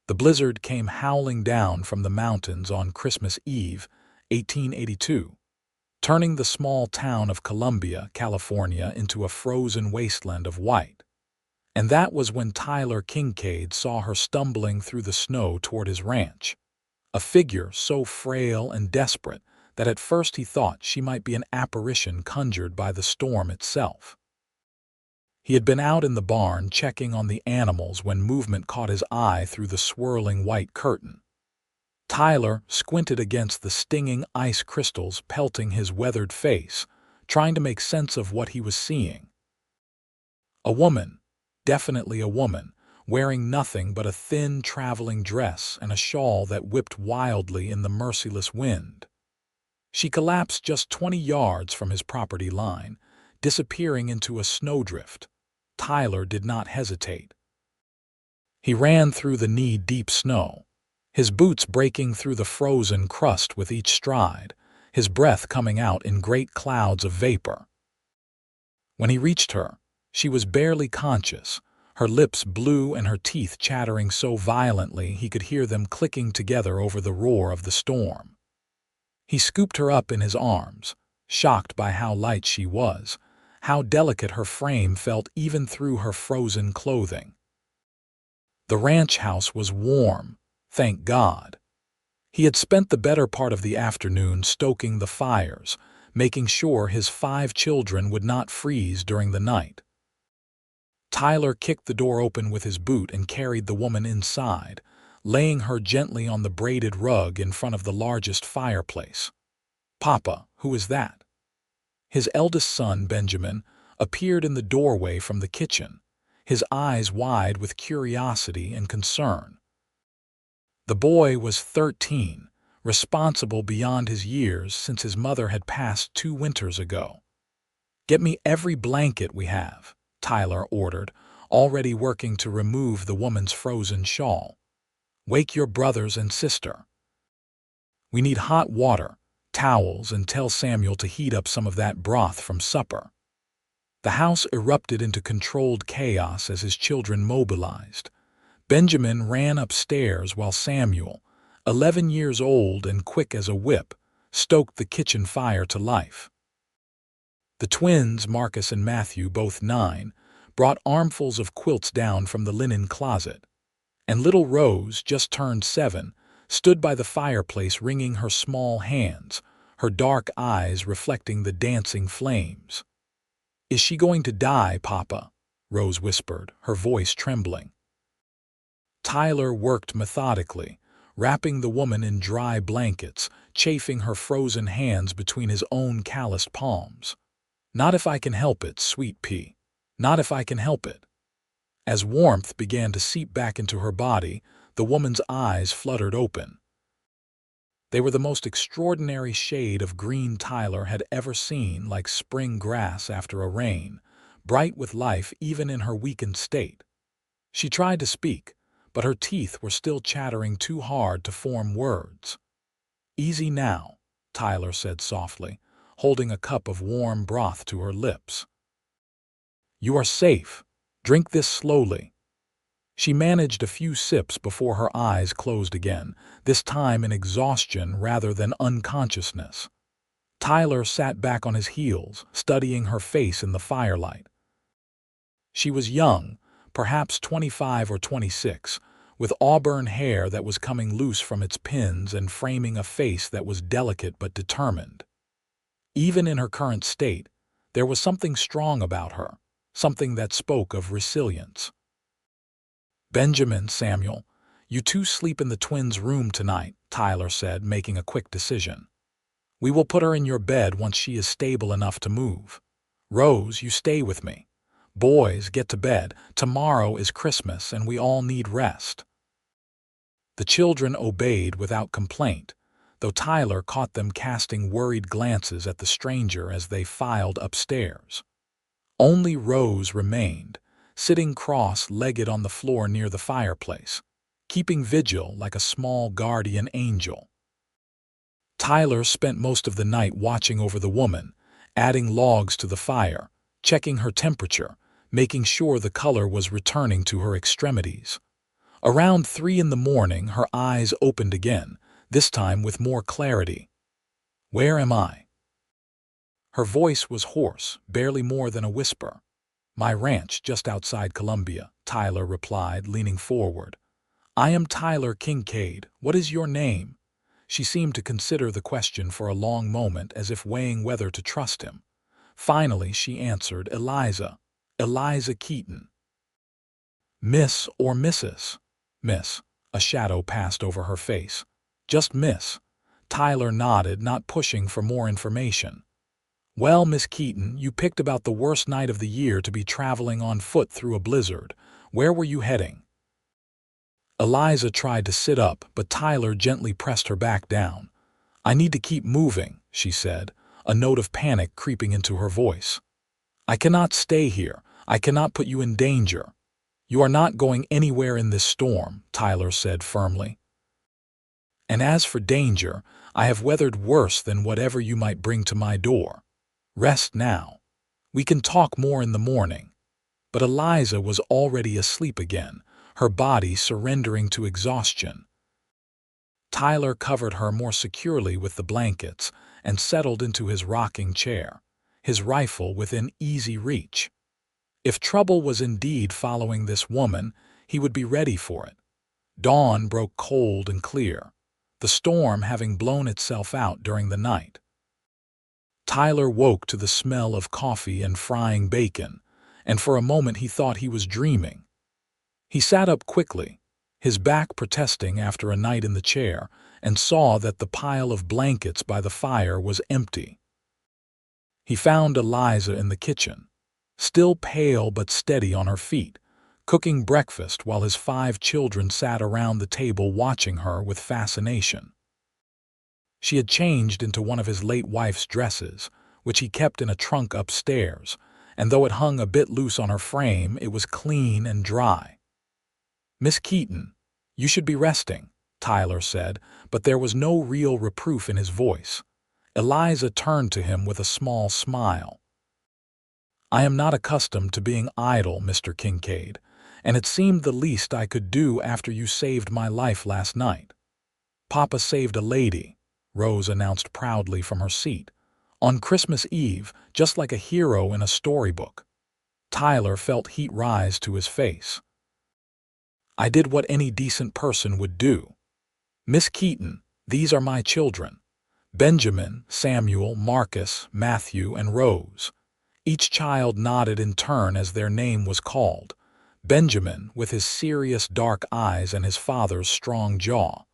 The blizzard came howling down from the mountains on Christmas Eve, 1882, turning the small town of Columbia, California, into a frozen wasteland of white. And that was when Tyler Kincaid saw her stumbling through the snow toward his ranch, a figure so frail and desperate that at first he thought she might be an apparition conjured by the storm itself. He had been out in the barn checking on the animals when movement caught his eye through the swirling white curtain. Tyler squinted against the stinging ice crystals pelting his weathered face, trying to make sense of what he was seeing. A woman, definitely a woman, wearing nothing but a thin traveling dress and a shawl that whipped wildly in the merciless wind. She collapsed just 20 yards from his property line, disappearing into a snowdrift. Tyler did not hesitate. He ran through the knee-deep snow, his boots breaking through the frozen crust with each stride, his breath coming out in great clouds of vapor. When he reached her, she was barely conscious, her lips blue and her teeth chattering so violently he could hear them clicking together over the roar of the storm. He scooped her up in his arms, shocked by how light she was, how delicate her frame felt even through her frozen clothing. The ranch house was warm, thank God. He had spent the better part of the afternoon stoking the fires, making sure his 5 children would not freeze during the night. Tyler kicked the door open with his boot and carried the woman inside, laying her gently on the braided rug in front of the largest fireplace. "Papa, who is that?" His eldest son, Benjamin, appeared in the doorway from the kitchen, his eyes wide with curiosity and concern. The boy was 13, responsible beyond his years since his mother had passed 2 winters ago. "Get me every blanket we have," Tyler ordered, already working to remove the woman's frozen shawl. "Wake your brothers and sister. We need hot water, towels, and tell Samuel to heat up some of that broth from supper." The house erupted into controlled chaos as his children mobilized. Benjamin ran upstairs while Samuel, 11 years old and quick as a whip, stoked the kitchen fire to life. The twins, Marcus and Matthew, both 9, brought armfuls of quilts down from the linen closet, and little Rose, just turned 7, stood by the fireplace wringing her small hands, her dark eyes reflecting the dancing flames. "Is she going to die, Papa?" Rose whispered, her voice trembling. Tyler worked methodically, wrapping the woman in dry blankets, chafing her frozen hands between his own calloused palms. "Not if I can help it, sweet pea. Not if I can help it." As warmth began to seep back into her body, the woman's eyes fluttered open. They were the most extraordinary shade of green Tyler had ever seen, like spring grass after a rain, bright with life even in her weakened state. She tried to speak, but her teeth were still chattering too hard to form words. "Easy now," Tyler said softly, holding a cup of warm broth to her lips. "You are safe. Drink this slowly." She managed a few sips before her eyes closed again, this time in exhaustion rather than unconsciousness. Tyler sat back on his heels, studying her face in the firelight. She was young, perhaps 25 or 26, with auburn hair that was coming loose from its pins and framing a face that was delicate but determined. Even in her current state, there was something strong about her, something that spoke of resilience. "Benjamin, Samuel, you 2 sleep in the twins' room tonight," Tyler said, making a quick decision. "We will put her in your bed once she is stable enough to move. Rose, you stay with me. Boys, get to bed. Tomorrow is Christmas and we all need rest." The children obeyed without complaint, though Tyler caught them casting worried glances at the stranger as they filed upstairs. Only Rose remained, sitting cross-legged on the floor near the fireplace, keeping vigil like a small guardian angel. Tyler spent most of the night watching over the woman, adding logs to the fire, checking her temperature, making sure the color was returning to her extremities. Around 3 in the morning, her eyes opened again, this time with more clarity. "Where am I?" Her voice was hoarse, barely more than a whisper. "My ranch just outside Columbia," Tyler replied, leaning forward. "I am Tyler Kincaid. What is your name?" She seemed to consider the question for a long moment, as if weighing whether to trust him. Finally, she answered, "Eliza. Eliza Keaton." "Miss or Mrs.?" "Miss." A shadow passed over her face. "Just Miss." Tyler nodded, not pushing for more information. "Well, Miss Keaton, you picked about the worst night of the year to be traveling on foot through a blizzard. Where were you heading?" Eliza tried to sit up, but Tyler gently pressed her back down. "I need to keep moving," she said, a note of panic creeping into her voice. "I cannot stay here. I cannot put you in danger." "You are not going anywhere in this storm," Tyler said firmly. "And as for danger, I have weathered worse than whatever you might bring to my door. Rest now. We can talk more in the morning." But Eliza was already asleep again, her body surrendering to exhaustion. Tyler covered her more securely with the blankets and settled into his rocking chair, his rifle within easy reach. If trouble was indeed following this woman, he would be ready for it. Dawn broke cold and clear, the storm having blown itself out during the night. Tyler woke to the smell of coffee and frying bacon, and for a moment he thought he was dreaming. He sat up quickly, his back protesting after a night in the chair, and saw that the pile of blankets by the fire was empty. He found Eliza in the kitchen, still pale but steady on her feet, cooking breakfast while his 5 children sat around the table watching her with fascination. She had changed into one of his late wife's dresses, which he kept in a trunk upstairs, and though it hung a bit loose on her frame, it was clean and dry. "Miss Keaton, you should be resting," Tyler said, but there was no real reproof in his voice. Eliza turned to him with a small smile. "I am not accustomed to being idle, Mr. Kincaid, and it seemed the least I could do after you saved my life last night." "Papa saved a lady," Rose announced proudly from her seat. "On Christmas Eve, just like a hero in a storybook." Tyler felt heat rise to his face. "I did what any decent person would do. Miss Keaton, these are my children. Benjamin, Samuel, Marcus, Matthew, and Rose." Each child nodded in turn as their name was called. Benjamin, with his serious dark eyes and his father's strong jaw.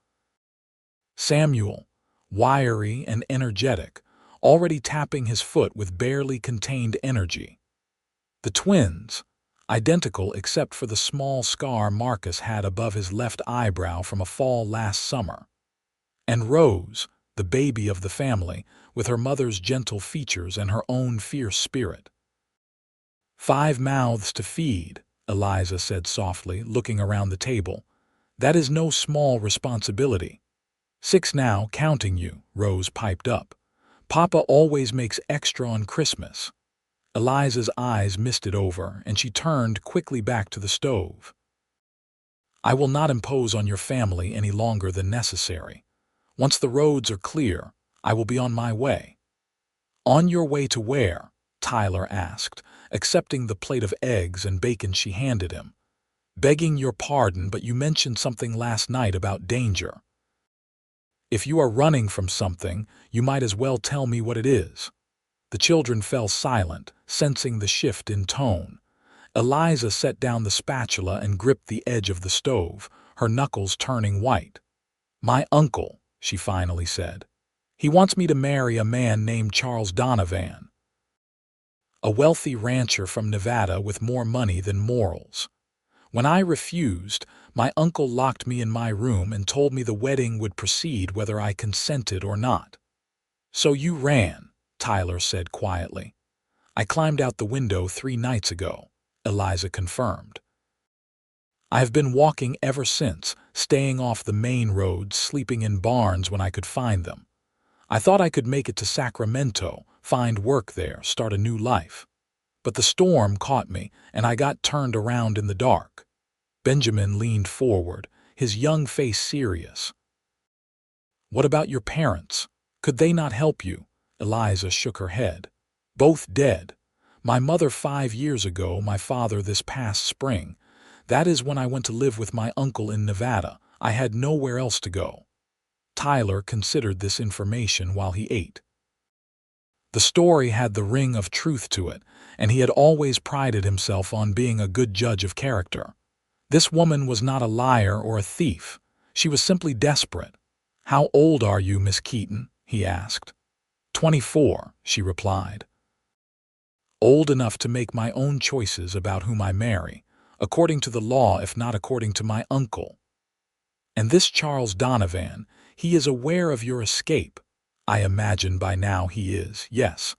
Samuel, wiry and energetic, already tapping his foot with barely contained energy. The twins, identical except for the small scar Marcus had above his left eyebrow from a fall last summer. And Rose, the baby of the family, with her mother's gentle features and her own fierce spirit. "5 mouths to feed," Eliza said softly, looking around the table. "That is no small responsibility." "6 now, counting you," Rose piped up. "Papa always makes extra on Christmas." Eliza's eyes misted over, and she turned quickly back to the stove. "I will not impose on your family any longer than necessary. Once the roads are clear, I will be on my way." "On your way to where?" Tyler asked, accepting the plate of eggs and bacon she handed him. "Begging your pardon, but you mentioned something last night about danger. If you are running from something, you might as well tell me what it is." The children fell silent, sensing the shift in tone. Eliza set down the spatula and gripped the edge of the stove, her knuckles turning white. "My uncle," she finally said. "He wants me to marry a man named Charles Donovan. A wealthy rancher from Nevada with more money than morals. When I refused, my uncle locked me in my room and told me the wedding would proceed whether I consented or not." "So you ran," Tyler said quietly. "I climbed out the window 3 nights ago," Eliza confirmed. "I have been walking ever since, staying off the main roads, sleeping in barns when I could find them. I thought I could make it to Sacramento, find work there, start a new life. But the storm caught me, and I got turned around in the dark." Benjamin leaned forward, his young face serious. "What about your parents? Could they not help you?" Eliza shook her head. "Both dead. My mother 5 years ago, my father this past spring. That is when I went to live with my uncle in Nevada. I had nowhere else to go." Tyler considered this information while he ate. The story had the ring of truth to it, and he had always prided himself on being a good judge of character. This woman was not a liar or a thief. She was simply desperate. "How old are you, Miss Keaton?" he asked. 24, she replied. "Old enough to make my own choices about whom I marry, according to the law if not according to my uncle. And this Charles Donovan, he is aware of your escape. I imagine by now he is, yes.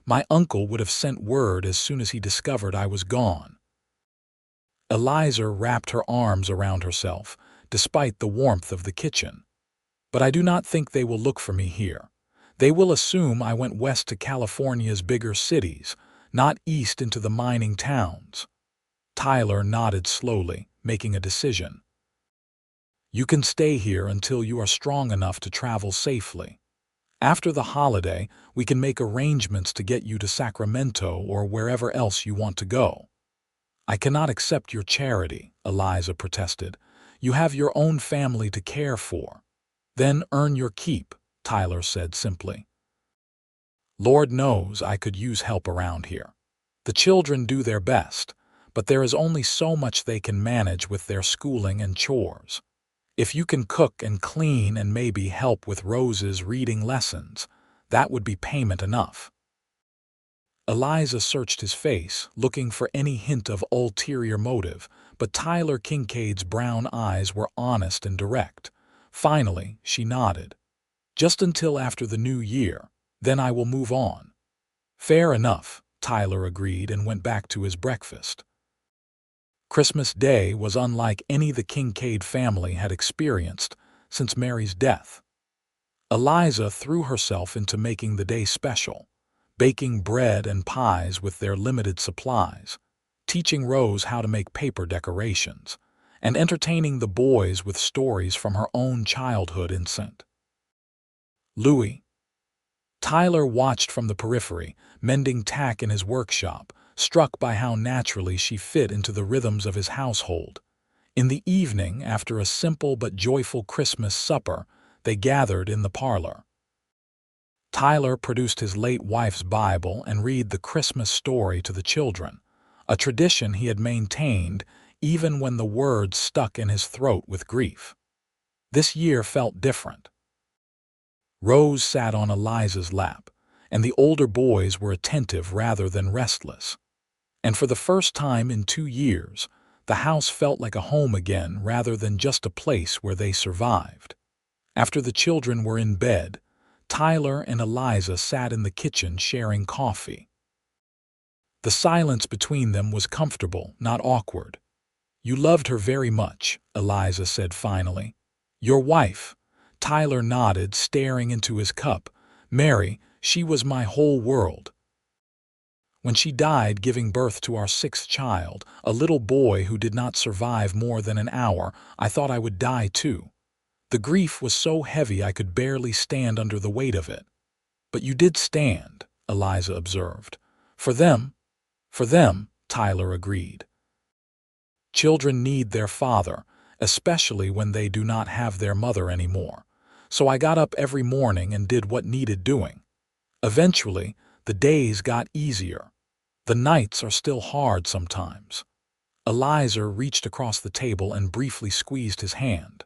My uncle would have sent word as soon as he discovered I was gone." Eliza wrapped her arms around herself, despite the warmth of the kitchen. "But I do not think they will look for me here. They will assume I went west to California's bigger cities, not east into the mining towns." Tyler nodded slowly, making a decision. "You can stay here until you are strong enough to travel safely. After the holiday, we can make arrangements to get you to Sacramento or wherever else you want to go." "I cannot accept your charity," Eliza protested. "You have your own family to care for." "Then earn your keep," Tyler said simply. "Lord knows I could use help around here. The children do their best, but there is only so much they can manage with their schooling and chores. If you can cook and clean and maybe help with Rose's reading lessons, that would be payment enough." Eliza searched his face, looking for any hint of ulterior motive, but Tyler Kincaid's brown eyes were honest and direct. Finally, she nodded. "Just until after the new year, then I will move on." "Fair enough," Tyler agreed and went back to his breakfast. Christmas Day was unlike any the Kincaid family had experienced since Mary's death. Eliza threw herself into making the day special, baking bread and pies with their limited supplies, teaching Rose how to make paper decorations, and entertaining the boys with stories from her own childhood in St. Louis. Tyler watched from the periphery, mending tack in his workshop, struck by how naturally she fit into the rhythms of his household. In the evening, after a simple but joyful Christmas supper, they gathered in the parlor. Tyler produced his late wife's Bible and read the Christmas story to the children, a tradition he had maintained even when the words stuck in his throat with grief. This year felt different. Rose sat on Eliza's lap, and the older boys were attentive rather than restless. And for the first time in 2 years, the house felt like a home again rather than just a place where they survived. After the children were in bed, Tyler and Eliza sat in the kitchen sharing coffee. The silence between them was comfortable, not awkward. "You loved her very much," Eliza said finally. "Your wife?" Tyler nodded, staring into his cup. "Mary, she was my whole world. When she died giving birth to our 6th child, a little boy who did not survive more than an hour, I thought I would die too. The grief was so heavy I could barely stand under the weight of it." "But you did stand," Eliza observed. For them, Tyler agreed. "Children need their father, especially when they do not have their mother anymore. So I got up every morning and did what needed doing. Eventually, the days got easier. The nights are still hard sometimes." Eliza reached across the table and briefly squeezed his hand.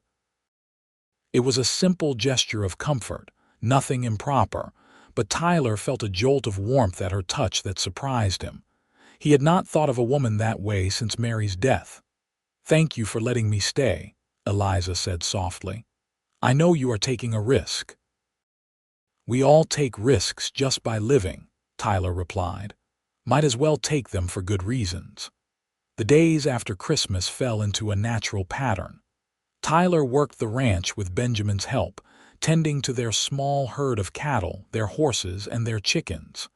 It was a simple gesture of comfort, nothing improper, but Tyler felt a jolt of warmth at her touch that surprised him. He had not thought of a woman that way since Mary's death. "Thank you for letting me stay," Eliza said softly. "I know you are taking a risk." "We all take risks just by living," Tyler replied. "Might as well take them for good reasons." The days after Christmas fell into a natural pattern. Tyler worked the ranch with Benjamin's help, tending to their small herd of cattle, their horses, and their chickens.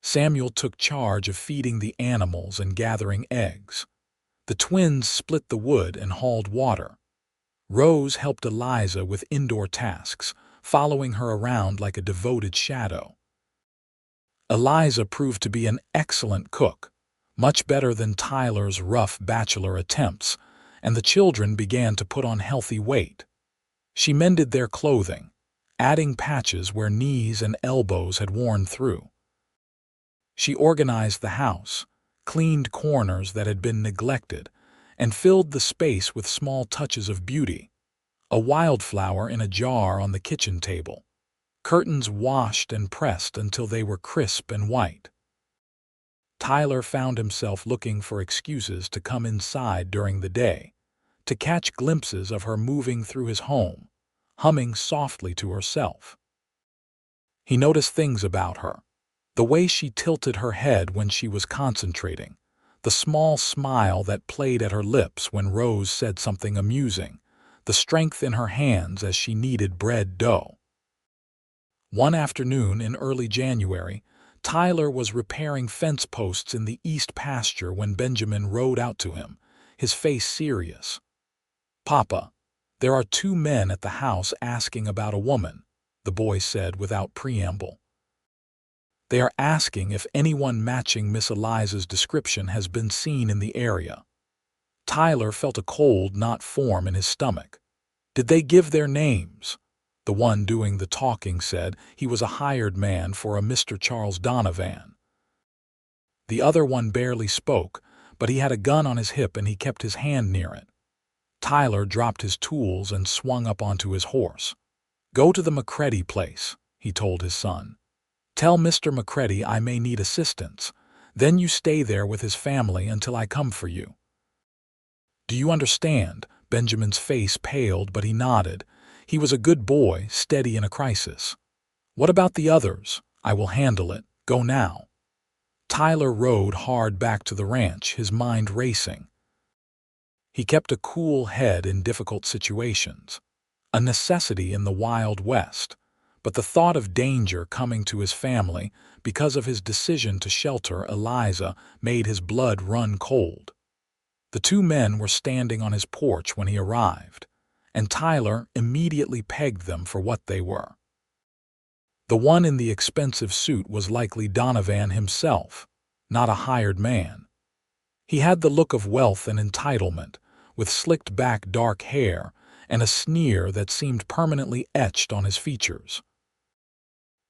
Samuel took charge of feeding the animals and gathering eggs. The twins split the wood and hauled water. Rose helped Eliza with indoor tasks, following her around like a devoted shadow. Eliza proved to be an excellent cook, much better than Tyler's rough bachelor attempts, and the children began to put on healthy weight. She mended their clothing, adding patches where knees and elbows had worn through. She organized the house, cleaned corners that had been neglected, and filled the space with small touches of beauty. A wildflower in a jar on the kitchen table. Curtains washed and pressed until they were crisp and white. Tyler found himself looking for excuses to come inside during the day, to catch glimpses of her moving through his home, humming softly to herself. He noticed things about her. The way she tilted her head when she was concentrating, the small smile that played at her lips when Rose said something amusing, the strength in her hands as she kneaded bread dough. One afternoon in early January, Tyler was repairing fence posts in the east pasture when Benjamin rode out to him, his face serious. "Papa, there are 2 men at the house asking about a woman," the boy said without preamble. "They are asking if anyone matching Miss Eliza's description has been seen in the area." Tyler felt a cold knot form in his stomach. "Did they give their names?" The one doing the talking said he was a hired man for a Mr. Charles Donovan. The other one barely spoke, but he had a gun on his hip and he kept his hand near it. Tyler dropped his tools and swung up onto his horse. "Go to the McCready place," he told his son. "Tell Mr. McCready I may need assistance. Then you stay there with his family until I come for you." "Do you understand?" Benjamin's face paled, but he nodded. He was a good boy, steady in a crisis. "What about the others?" "I will handle it. Go now." Tyler rode hard back to the ranch, his mind racing. He kept a cool head in difficult situations, a necessity in the Wild West, but the thought of danger coming to his family because of his decision to shelter Eliza made his blood run cold. The 2 men were standing on his porch when he arrived, and Tyler immediately pegged them for what they were. The one in the expensive suit was likely Donovan himself, not a hired man. He had the look of wealth and entitlement, with slicked-back dark hair and a sneer that seemed permanently etched on his features.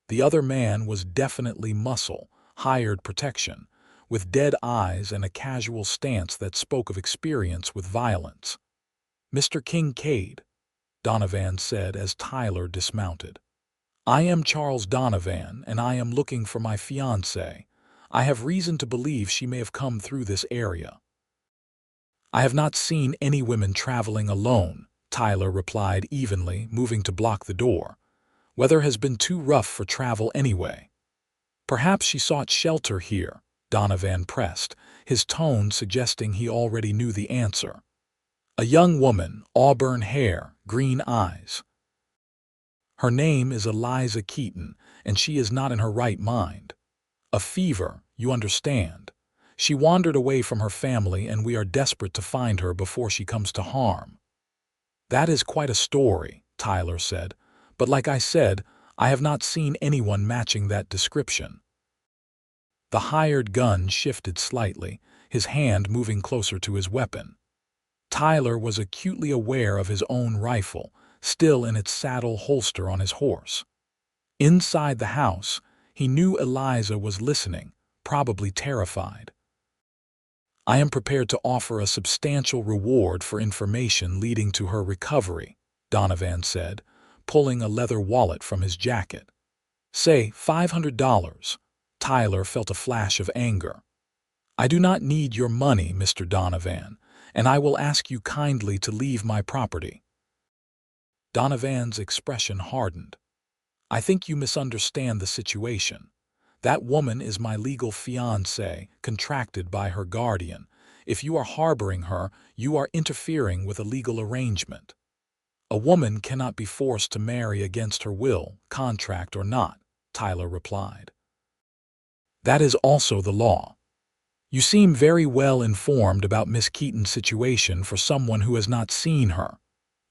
The other man was definitely muscle, hired protection, with dead eyes and a casual stance that spoke of experience with violence. "Mr. Kincaid," Donovan said as Tyler dismounted. "I am Charles Donovan, and I am looking for my fiancée. I have reason to believe she may have come through this area." "I have not seen any women traveling alone," Tyler replied evenly, moving to block the door. "Weather has been too rough for travel anyway." "Perhaps she sought shelter here," Donovan pressed, his tone suggesting he already knew the answer. "A young woman, auburn hair, green eyes. Her name is Eliza Keaton, and she is not in her right mind. A fever, you understand. She wandered away from her family, and we are desperate to find her before she comes to harm." "That is quite a story," Tyler said, "but like I said, I have not seen anyone matching that description." The hired gun shifted slightly, his hand moving closer to his weapon. Tyler was acutely aware of his own rifle, still in its saddle holster on his horse. Inside the house, he knew Eliza was listening, probably terrified. "I am prepared to offer a substantial reward for information leading to her recovery," Donovan said, pulling a leather wallet from his jacket. "Say $500. Tyler felt a flash of anger. "I do not need your money, Mr. Donovan, and I will ask you kindly to leave my property." Donovan's expression hardened. "I think you misunderstand the situation. That woman is my legal fiancée, contracted by her guardian. If you are harboring her, you are interfering with a legal arrangement. A woman cannot be forced to marry against her will, contract or not," Tyler replied. "That is also the law." You seem very well informed about Miss Keaton's situation for someone who has not seen her,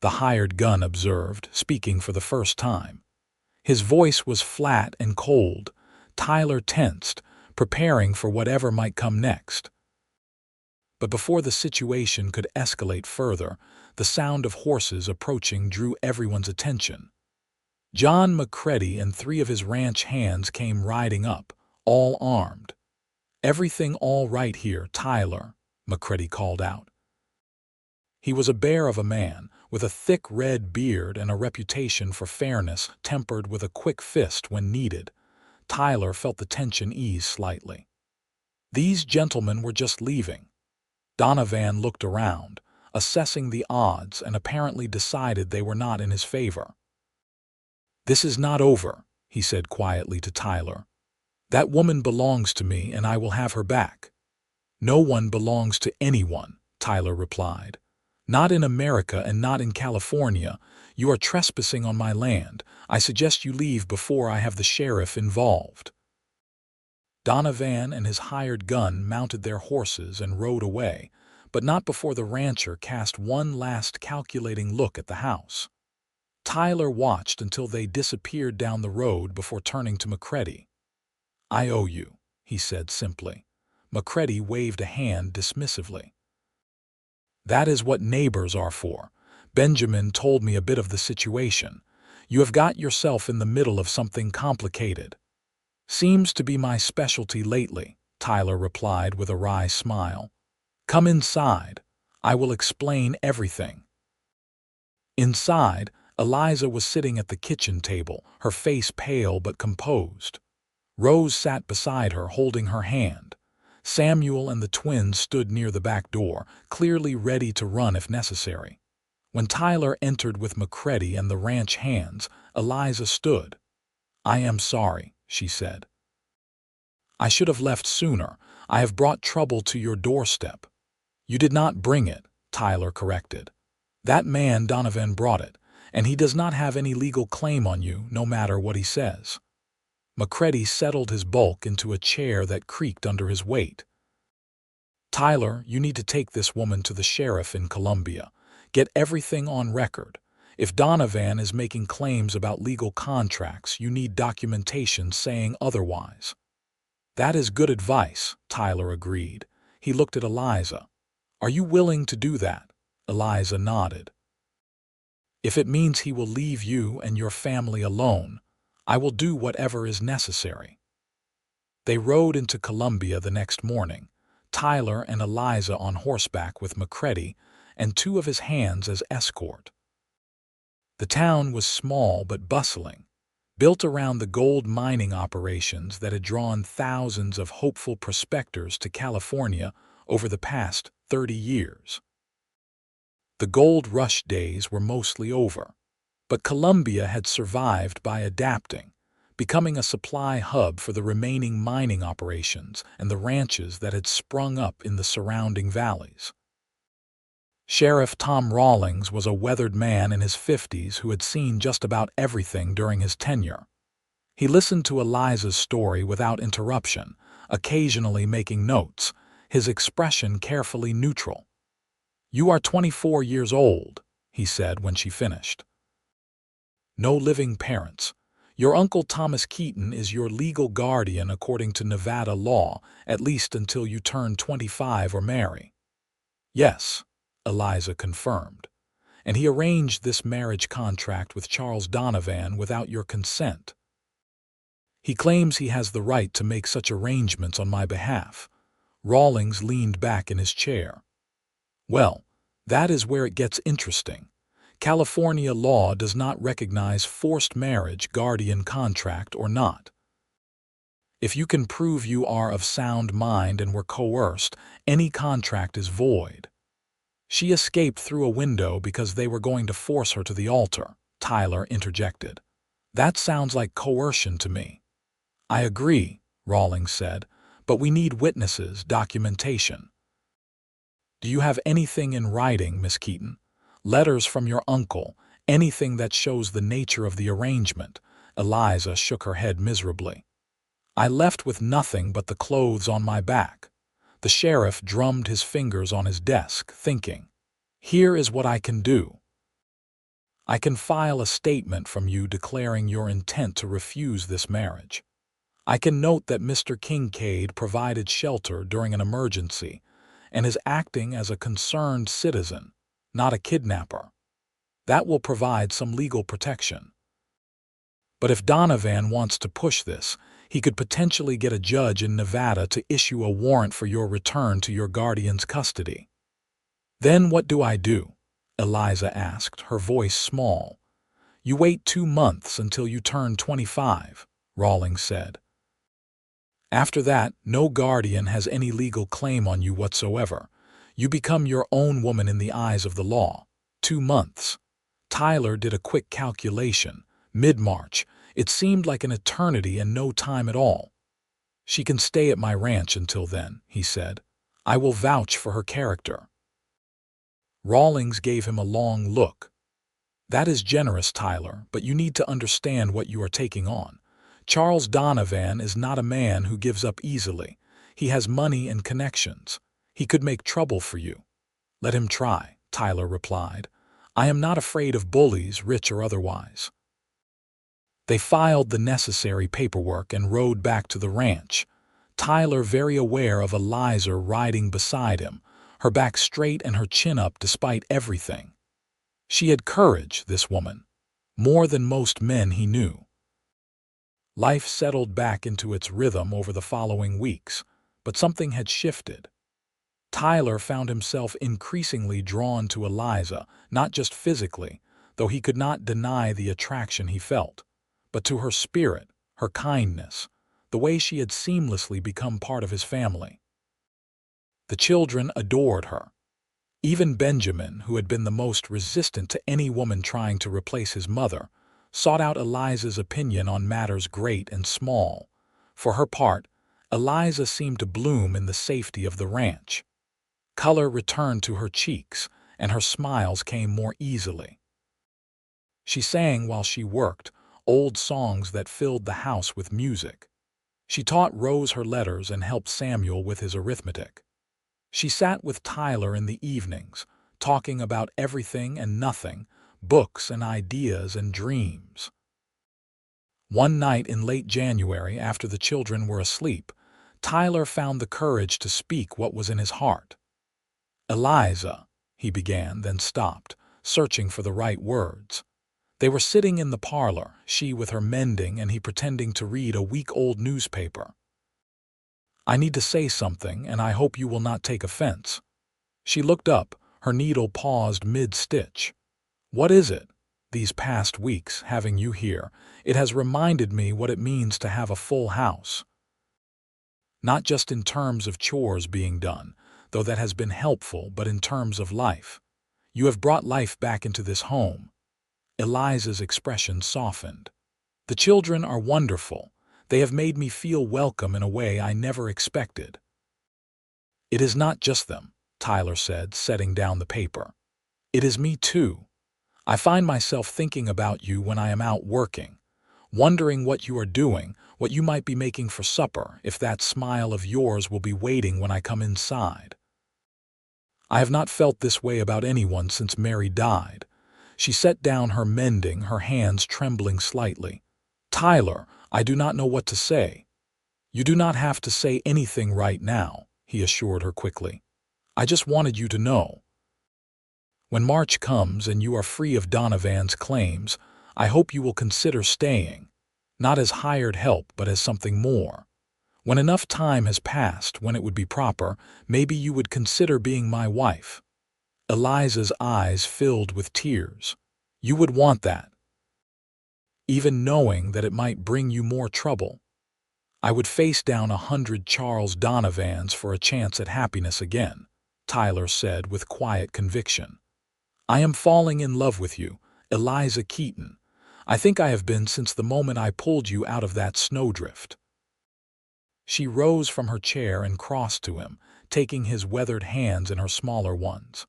the hired gun observed, speaking for the first time. His voice was flat and cold. Tyler tensed, preparing for whatever might come next. But before the situation could escalate further, the sound of horses approaching drew everyone's attention. John McCready and 3 of his ranch hands came riding up, all armed. "Everything all right here, Tyler," McCready called out. He was a bear of a man, with a thick red beard and a reputation for fairness tempered with a quick fist when needed. Tyler felt the tension ease slightly. These gentlemen were just leaving. Donovan looked around, assessing the odds, and apparently decided they were not in his favor. "This is not over," he said quietly to Tyler. "That woman belongs to me, and I will have her back." "No one belongs to anyone," Tyler replied. "Not in America and not in California. You are trespassing on my land. I suggest you leave before I have the sheriff involved." Donovan and his hired gun mounted their horses and rode away, but not before the rancher cast one last calculating look at the house. Tyler watched until they disappeared down the road before turning to McCready. "I owe you," he said simply. McCready waved a hand dismissively. "That is what neighbors are for. Benjamin told me a bit of the situation. You have got yourself in the middle of something complicated." "Seems to be my specialty lately," Tyler replied with a wry smile. "Come inside. I will explain everything." Inside, Eliza was sitting at the kitchen table, her face pale but composed. Rose sat beside her, holding her hand. Samuel and the twins stood near the back door, clearly ready to run if necessary. When Tyler entered with McCready and the ranch hands, Eliza stood. "I am sorry," she said. "I should have left sooner. I have brought trouble to your doorstep." "You did not bring it," Tyler corrected. "That man Donovan brought it, and he does not have any legal claim on you, no matter what he says." McCready settled his bulk into a chair that creaked under his weight. "Tyler, you need to take this woman to the sheriff in Columbia. Get everything on record. If Donovan is making claims about legal contracts, you need documentation saying otherwise." "That is good advice," Tyler agreed. He looked at Eliza. "Are you willing to do that?" Eliza nodded. "If it means he will leave you and your family alone, I will do whatever is necessary." They rode into Columbia the next morning, Tyler and Eliza on horseback with McCready and 2 of his hands as escort. The town was small but bustling, built around the gold mining operations that had drawn thousands of hopeful prospectors to California over the past 30 years. The gold rush days were mostly over, but Columbia had survived by adapting, becoming a supply hub for the remaining mining operations and the ranches that had sprung up in the surrounding valleys. Sheriff Tom Rawlings was a weathered man in his 50s who had seen just about everything during his tenure. He listened to Eliza's story without interruption, occasionally making notes, his expression carefully neutral. "You are 24 years old," he said when she finished. "No living parents. Your Uncle Thomas Keaton is your legal guardian according to Nevada law, at least until you turn 25 or marry." "Yes," Eliza confirmed. "And he arranged this marriage contract with Charles Donovan without your consent." "He claims he has the right to make such arrangements on my behalf." Rawlings leaned back in his chair. "Well, that is where it gets interesting. California law does not recognize forced marriage, guardian contract or not. If you can prove you are of sound mind and were coerced, any contract is void." "She escaped through a window because they were going to force her to the altar," Tyler interjected. "That sounds like coercion to me." "I agree," Rawlings said, "but we need witnesses, documentation." "Do you have anything in writing, Miss Keaton? Letters from your uncle, anything that shows the nature of the arrangement?" Eliza shook her head miserably. "I left with nothing but the clothes on my back. The sheriff drummed his fingers on his desk, thinking, "Here is what I can do. I can file a statement from you declaring your intent to refuse this marriage. I can note that Mr. Kincaid provided shelter during an emergency and is acting as a concerned citizen, not a kidnapper. That will provide some legal protection. But if Donovan wants to push this, he could potentially get a judge in Nevada to issue a warrant for your return to your guardian's custody." "Then what do I do?" Eliza asked, her voice small. "You wait 2 months until you turn 25, Rawlings said. "After that, no guardian has any legal claim on you whatsoever. You become your own woman in the eyes of the law. 2 months. Tyler did a quick calculation. Mid-March. It seemed like an eternity and no time at all. "She can stay at my ranch until then," he said. "I will vouch for her character." Rawlings gave him a long look. "That is generous, Tyler, but you need to understand what you are taking on. Charles Donovan is not a man who gives up easily. He has money and connections. He could make trouble for you." "Let him try," Tyler replied. "I am not afraid of bullies, rich or otherwise." They filed the necessary paperwork and rode back to the ranch, Tyler very aware of Eliza riding beside him, her back straight and her chin up despite everything. She had courage, this woman, more than most men he knew. Life settled back into its rhythm over the following weeks, but something had shifted. Tyler found himself increasingly drawn to Eliza, not just physically, though he could not deny the attraction he felt, but to her spirit, her kindness, the way she had seamlessly become part of his family. The children adored her. Even Benjamin, who had been the most resistant to any woman trying to replace his mother, sought out Eliza's opinion on matters great and small. For her part, Eliza seemed to bloom in the safety of the ranch. Color returned to her cheeks, and her smiles came more easily. She sang while she worked, old songs that filled the house with music. She taught Rose her letters and helped Samuel with his arithmetic. She sat with Tyler in the evenings, talking about everything and nothing, books and ideas and dreams. One night in late January, after the children were asleep, Tyler found the courage to speak what was in his heart. "Eliza," he began, then stopped, searching for the right words. They were sitting in the parlor, she with her mending and he pretending to read a week-old newspaper. "I need to say something, and I hope you will not take offense." She looked up, her needle paused mid-stitch. "What is it? These past weeks, having you here, it has reminded me what it means to have a full house. Not just in terms of chores being done, though that has been helpful, but in terms of life. You have brought life back into this home." Eliza's expression softened. "The children are wonderful. They have made me feel welcome in a way I never expected." "It is not just them," Tyler said, setting down the paper. "It is me too. I find myself thinking about you when I am out working, wondering what you are doing, what you might be making for supper, if that smile of yours will be waiting when I come inside. I have not felt this way about anyone since Mary died." She set down her mending, her hands trembling slightly. "Tyler, I do not know what to say." "You do not have to say anything right now," he assured her quickly. "I just wanted you to know. When March comes and you are free of Donovan's claims, I hope you will consider staying, not as hired help but as something more. When enough time has passed, when it would be proper, maybe you would consider being my wife." Eliza's eyes filled with tears. "You would want that, even knowing that it might bring you more trouble?" "I would face down 100 Charles Donovans for a chance at happiness again," Tyler said with quiet conviction. "I am falling in love with you, Eliza Keaton. I think I have been since the moment I pulled you out of that snowdrift." She rose from her chair and crossed to him, taking his weathered hands in her smaller ones.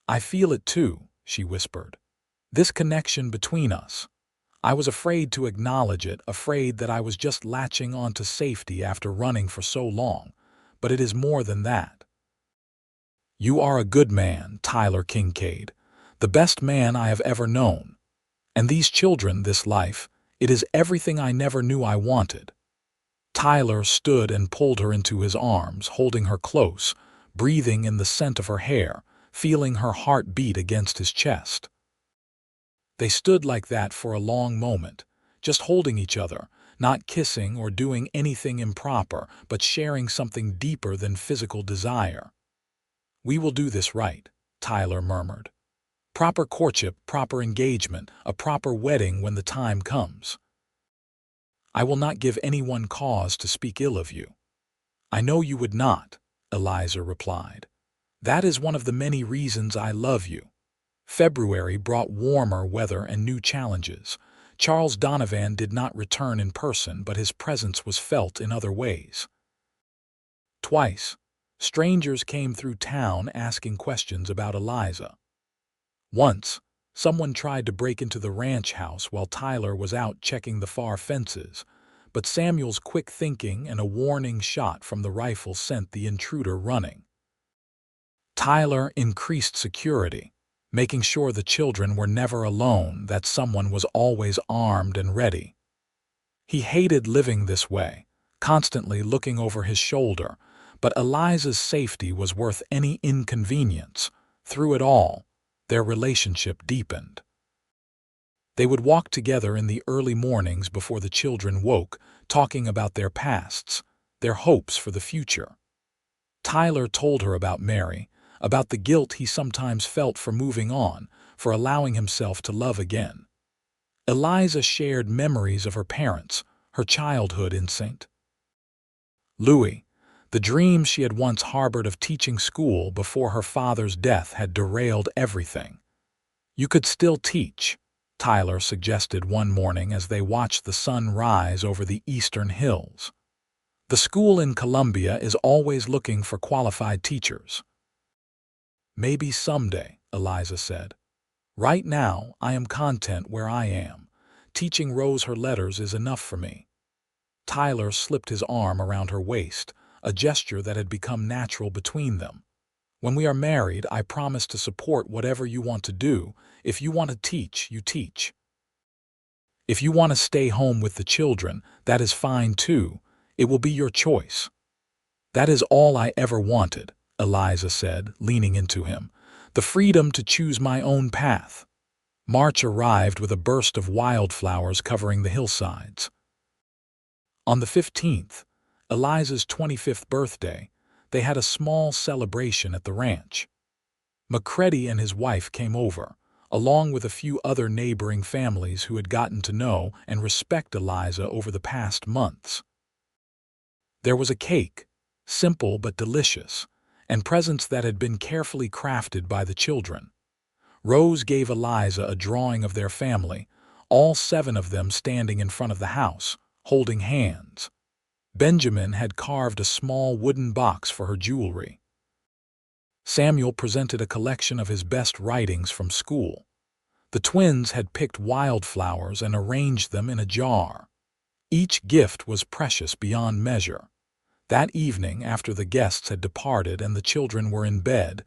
"I feel it too," she whispered. "This connection between us. I was afraid to acknowledge it, afraid that I was just latching onto safety after running for so long. but it is more than that. You are a good man, Tyler Kincaid, the best man I have ever known. And these children, this life, it is everything I never knew I wanted. Tyler stood and pulled her into his arms, holding her close, breathing in the scent of her hair, feeling her heart beat against his chest. They stood like that for a long moment, just holding each other, not kissing or doing anything improper, but sharing something deeper than physical desire. "We will do this right," Tyler murmured. "Proper courtship, proper engagement, a proper wedding when the time comes. I will not give anyone cause to speak ill of you." "I know you would not," Eliza replied. "That is one of the many reasons I love you." February brought warmer weather and new challenges. Charles Donovan did not return in person, but his presence was felt in other ways. Twice, strangers came through town asking questions about Eliza. Once, someone tried to break into the ranch house while Tyler was out checking the far fences, but Samuel's quick thinking and a warning shot from the rifle sent the intruder running. Tyler increased security, making sure the children were never alone, that someone was always armed and ready. He hated living this way, constantly looking over his shoulder, but Eliza's safety was worth any inconvenience. Through it all, their relationship deepened. They would walk together in the early mornings before the children woke, talking about their pasts, their hopes for the future. Tyler told her about Mary, about the guilt he sometimes felt for moving on, for allowing himself to love again. Eliza shared memories of her parents, her childhood in St. Louis. The dream she had once harbored of teaching school before her father's death had derailed everything. "You could still teach," Tyler suggested one morning as they watched the sun rise over the eastern hills. "The school in Columbia is always looking for qualified teachers." "Maybe someday," Eliza said. "Right now, I am content where I am. Teaching Rose her letters is enough for me." Tyler slipped his arm around her waist, a gesture that had become natural between them. "When we are married, I promise to support whatever you want to do. If you want to teach, you teach. If you want to stay home with the children, that is fine too. It will be your choice." "That is all I ever wanted," Eliza said, leaning into him. "The freedom to choose my own path." March arrived with a burst of wildflowers covering the hillsides. On the 15th, Eliza's 25th birthday, they had a small celebration at the ranch. McCready and his wife came over, along with a few other neighboring families who had gotten to know and respect Eliza over the past months. There was a cake, simple but delicious, and presents that had been carefully crafted by the children. Rose gave Eliza a drawing of their family, all 7 of them standing in front of the house, holding hands. Benjamin had carved a small wooden box for her jewelry. Samuel presented a collection of his best writings from school. The twins had picked wildflowers and arranged them in a jar. Each gift was precious beyond measure. That evening, after the guests had departed and the children were in bed,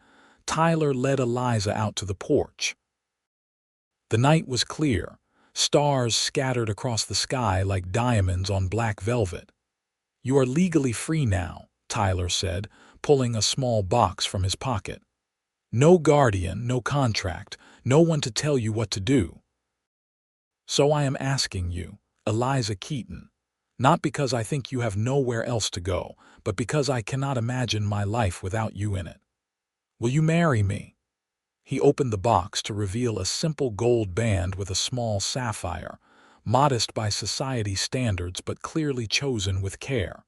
Tyler led Eliza out to the porch. The night was clear, stars scattered across the sky like diamonds on black velvet. "You are legally free now," Tyler said, pulling a small box from his pocket. "No guardian, no contract, no one to tell you what to do. So I am asking you, Eliza Keaton, not because I think you have nowhere else to go, but because I cannot imagine my life without you in it. Will you marry me?" He opened the box to reveal a simple gold band with a small sapphire, modest by society standards but clearly chosen with care.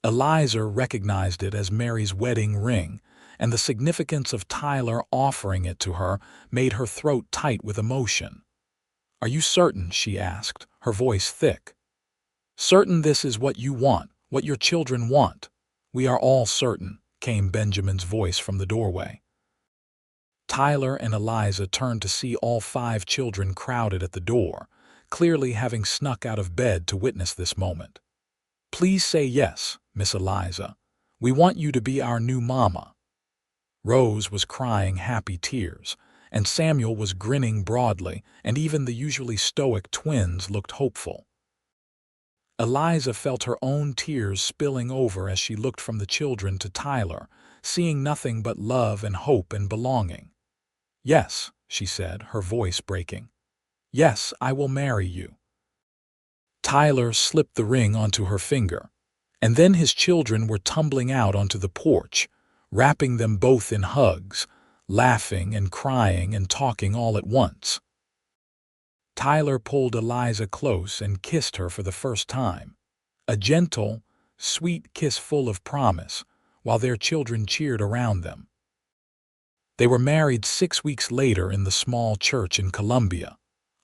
Eliza recognized it as Mary's wedding ring, and the significance of Tyler offering it to her made her throat tight with emotion. "Are you certain?" she asked, her voice thick. "Certain this is what you want, what your children want?" "We are all certain," came Benjamin's voice from the doorway. Tyler and Eliza turned to see all 5 children crowded at the door, clearly having snuck out of bed to witness this moment. "Please say yes, Miss Eliza," We want you to be our new mama." Rose was crying happy tears, and Samuel was grinning broadly, and even the usually stoic twins looked hopeful. Eliza felt her own tears spilling over as she looked from the children to Tyler, seeing nothing but love and hope and belonging. "Yes," she said, her voice breaking. "Yes, I will marry you." Tyler slipped the ring onto her finger, and then his children were tumbling out onto the porch, wrapping them both in hugs, laughing and crying and talking all at once. Tyler pulled Eliza close and kissed her for the first time, a gentle, sweet kiss full of promise, while their children cheered around them. They were married 6 weeks later in the small church in Columbia,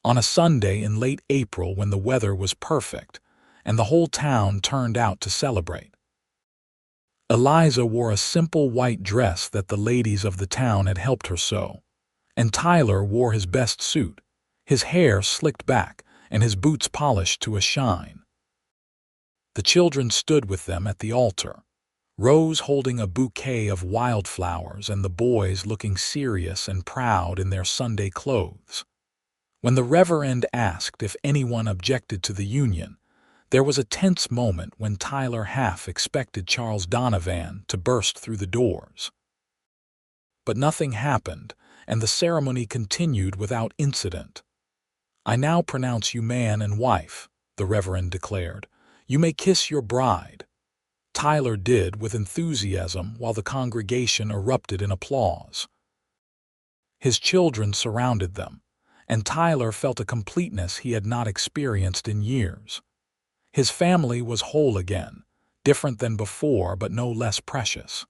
on a Sunday in late April when the weather was perfect, and the whole town turned out to celebrate. Eliza wore a simple white dress that the ladies of the town had helped her sew, and Tyler wore his best suit, his hair slicked back and his boots polished to a shine. The children stood with them at the altar, Rose holding a bouquet of wildflowers and the boys looking serious and proud in their Sunday clothes. When the Reverend asked if anyone objected to the union, there was a tense moment when Tyler half expected Charles Donovan to burst through the doors. But nothing happened, and the ceremony continued without incident. "I now pronounce you man and wife," the Reverend declared. "You may kiss your bride." Tyler did with enthusiasm while the congregation erupted in applause. His children surrounded them, and Tyler felt a completeness he had not experienced in years. His family was whole again, different than before but no less precious.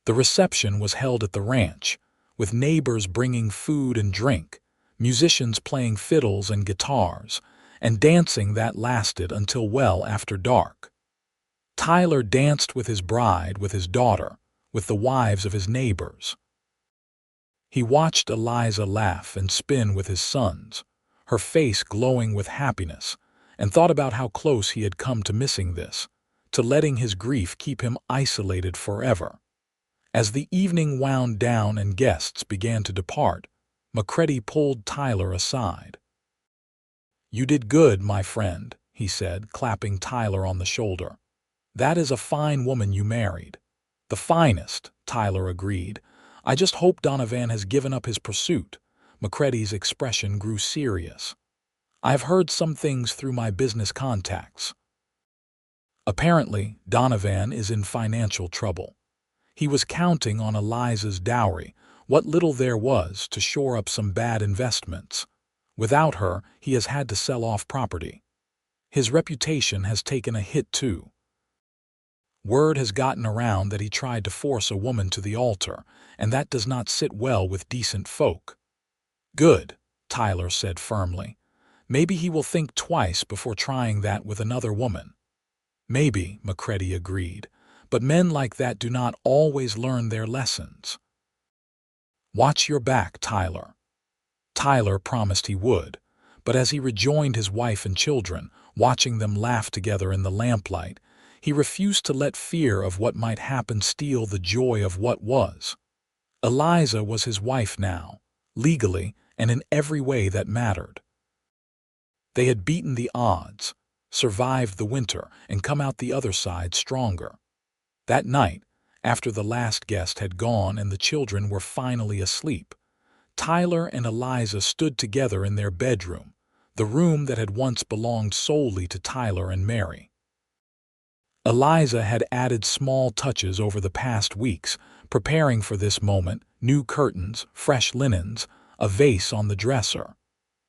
The reception was held at the ranch, with neighbors bringing food and drink, musicians playing fiddles and guitars, and dancing that lasted until well after dark. Tyler danced with his bride, with his daughter, with the wives of his neighbors. He watched Eliza laugh and spin with his sons, her face glowing with happiness, and thought about how close he had come to missing this, to letting his grief keep him isolated forever. As the evening wound down and guests began to depart, Macready pulled Tyler aside. "You did good, my friend," he said, clapping Tyler on the shoulder. "That is a fine woman you married." "The finest," Tyler agreed. "I just hope Donovan has given up his pursuit." Macready's expression grew serious. "I have heard some things through my business contacts. Apparently, Donovan is in financial trouble. He was counting on Eliza's dowry, what little there was, to shore up some bad investments. Without her, he has had to sell off property. His reputation has taken a hit too. Word has gotten around that he tried to force a woman to the altar, and that does not sit well with decent folk." "Good," Tyler said firmly. "Maybe he will think twice before trying that with another woman." "Maybe," Macready agreed, "but men like that do not always learn their lessons." "Watch your back, Tyler." Tyler promised he would, but as he rejoined his wife and children, watching them laugh together in the lamplight, he refused to let fear of what might happen steal the joy of what was. Eliza was his wife now, legally and in every way that mattered. They had beaten the odds, survived the winter, and come out the other side stronger. That night, after the last guest had gone and the children were finally asleep, Tyler and Eliza stood together in their bedroom, the room that had once belonged solely to Tyler and Mary. Eliza had added small touches over the past weeks, preparing for this moment: new curtains, fresh linens, a vase on the dresser.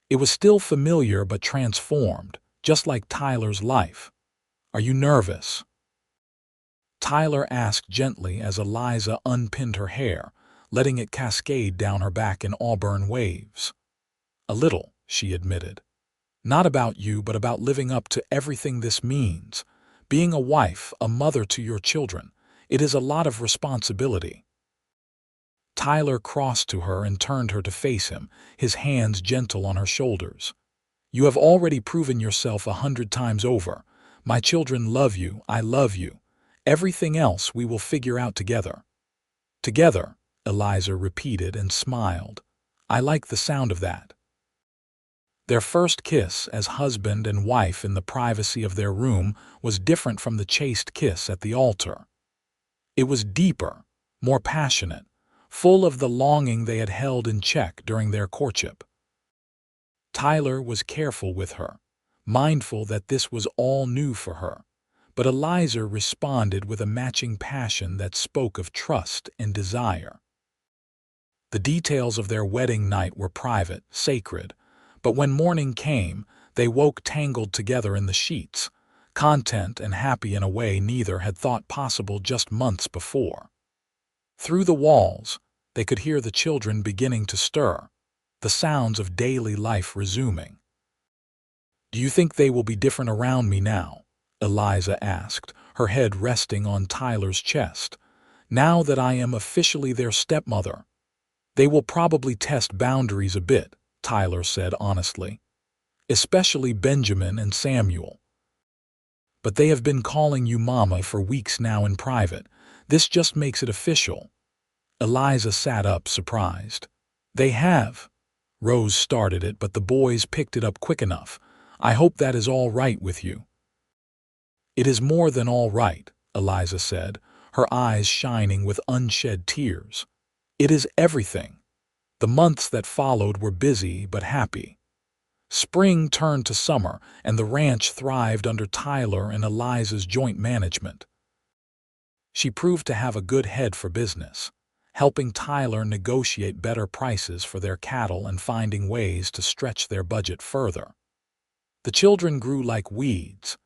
It was still familiar but transformed, just like Tyler's life. "Are you nervous?" Tyler asked gently as Eliza unpinned her hair, letting it cascade down her back in auburn waves. "A little," she admitted. "Not about you, but about living up to everything this means. Being a wife, a mother to your children, it is a lot of responsibility." Tyler crossed to her and turned her to face him, his hands gentle on her shoulders. "You have already proven yourself 100 times over. My children love you, I love you, Everything else we will figure out together." "Together," Eliza repeated and smiled. "I like the sound of that." Their first kiss as husband and wife in the privacy of their room was different from the chaste kiss at the altar. It was deeper, more passionate, full of the longing they had held in check during their courtship. Tyler was careful with her, mindful that this was all new for her, but Eliza responded with a matching passion that spoke of trust and desire. The details of their wedding night were private, sacred, but when morning came, they woke tangled together in the sheets, content and happy in a way neither had thought possible just months before. Through the walls, they could hear the children beginning to stir, the sounds of daily life resuming. "Do you think they will be different around me now?" Eliza asked, her head resting on Tyler's chest. "Now that I am officially their stepmother." "They will probably test boundaries a bit," Tyler said honestly. "Especially Benjamin and Samuel. But they have been calling you Mama for weeks now in private. This just makes it official." Eliza sat up, surprised. "They have." Rose started it, but the boys picked it up quick enough. "I hope that is all right with you." "It is more than all right," Eliza said, her eyes shining with unshed tears. "It is everything." The months that followed were busy but happy. Spring turned to summer, and the ranch thrived under Tyler and Eliza's joint management. She proved to have a good head for business, helping Tyler negotiate better prices for their cattle and finding ways to stretch their budget further. The children grew like weeds,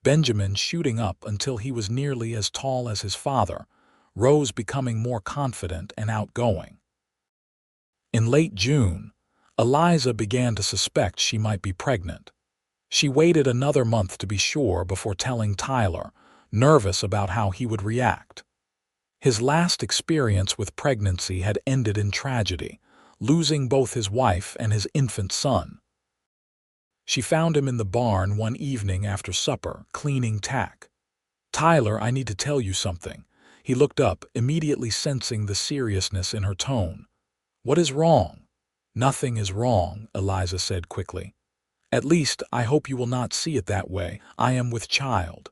Benjamin shooting up until he was nearly as tall as his father, Rose becoming more confident and outgoing. In late June, Eliza began to suspect she might be pregnant. She waited another month to be sure before telling Tyler, nervous about how he would react. His last experience with pregnancy had ended in tragedy, losing both his wife and his infant son. She found him in the barn one evening after supper, cleaning tack. "Tyler, I need to tell you something." He looked up, immediately sensing the seriousness in her tone. "What is wrong?" "Nothing is wrong," Eliza said quickly. "At least, I hope you will not see it that way. I am with child."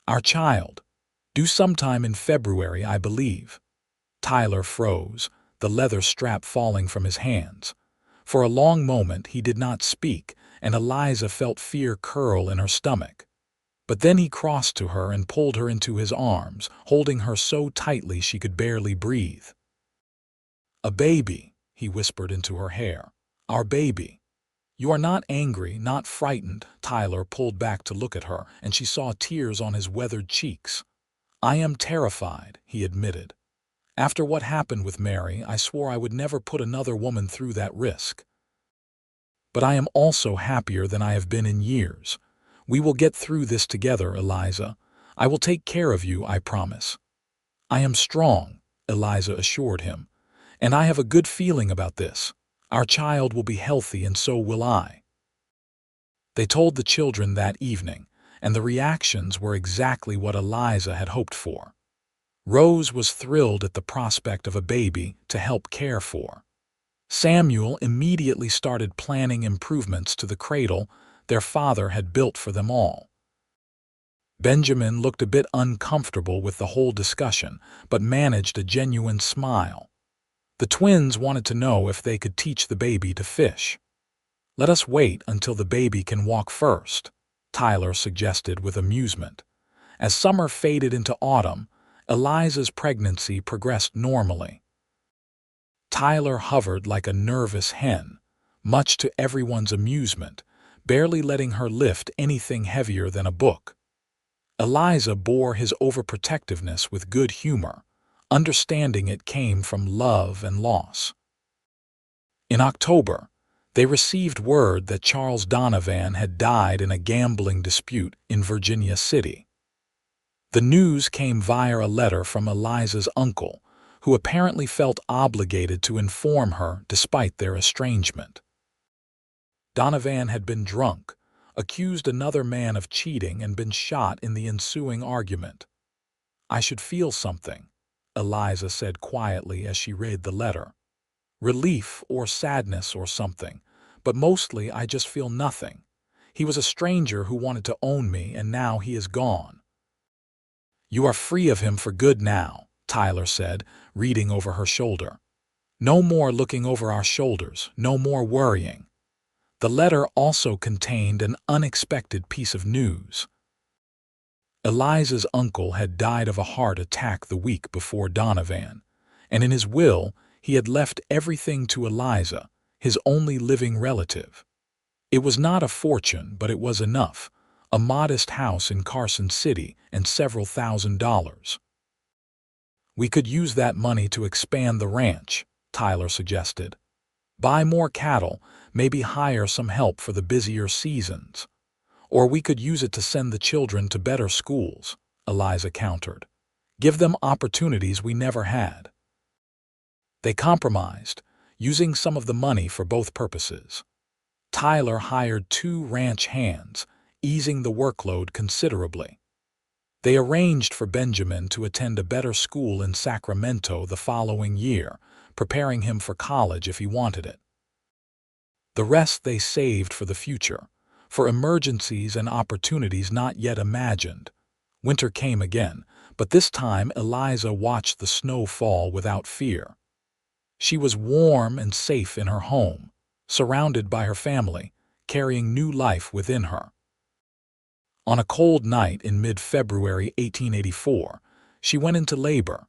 "Our child? Due sometime in February, I believe." Tyler froze, the leather strap falling from his hands. For a long moment he did not speak, and Eliza felt fear curl in her stomach. But then he crossed to her and pulled her into his arms, holding her so tightly she could barely breathe. "A baby," he whispered into her hair. "Our baby." "You are not angry, not frightened." Tyler pulled back to look at her, and she saw tears on his weathered cheeks. "I am terrified," he admitted. "After what happened with Mary, I swore I would never put another woman through that risk. But I am also happier than I have been in years. We will get through this together, Eliza. I will take care of you, I promise." "I am strong," Eliza assured him. "And I have a good feeling about this. Our child will be healthy and so will I." They told the children that evening, and the reactions were exactly what Eliza had hoped for. Rose was thrilled at the prospect of a baby to help care for. Samuel immediately started planning improvements to the cradle their father had built for them all. Benjamin looked a bit uncomfortable with the whole discussion, but managed a genuine smile. The twins wanted to know if they could teach the baby to fish. "Let us wait until the baby can walk first," Tyler suggested with amusement. As summer faded into autumn, Eliza's pregnancy progressed normally. Tyler hovered like a nervous hen, much to everyone's amusement, barely letting her lift anything heavier than a book. Eliza bore his overprotectiveness with good humor, understanding it came from love and loss. In October, they received word that Charles Donovan had died in a gambling dispute in Virginia City. The news came via a letter from Eliza's uncle, who apparently felt obligated to inform her despite their estrangement. Donovan had been drunk, accused another man of cheating, and been shot in the ensuing argument. I should feel something, Eliza said quietly as she read the letter. Relief or sadness or something, but mostly I just feel nothing. He was a stranger who wanted to own me, and now he is gone. You are free of him for good now, Tyler said, reading over her shoulder. No more looking over our shoulders, no more worrying. The letter also contained an unexpected piece of news. Eliza's uncle had died of a heart attack the week before Donovan, and in his will he had left everything to Eliza, his only living relative. It was not a fortune, but it was enough, a modest house in Carson City and several $1,000s. We could use that money to expand the ranch, Tyler suggested. Buy more cattle, maybe hire some help for the busier seasons. Or we could use it to send the children to better schools, Eliza countered. Give them opportunities we never had. They compromised, using some of the money for both purposes. Tyler hired 2 ranch hands, easing the workload considerably. They arranged for Benjamin to attend a better school in Sacramento the following year, preparing him for college if he wanted it. The rest they saved for the future, for emergencies and opportunities not yet imagined. Winter came again, but this time Eliza watched the snow fall without fear. She was warm and safe in her home, surrounded by her family, carrying new life within her. On a cold night in mid-February 1884, she went into labor.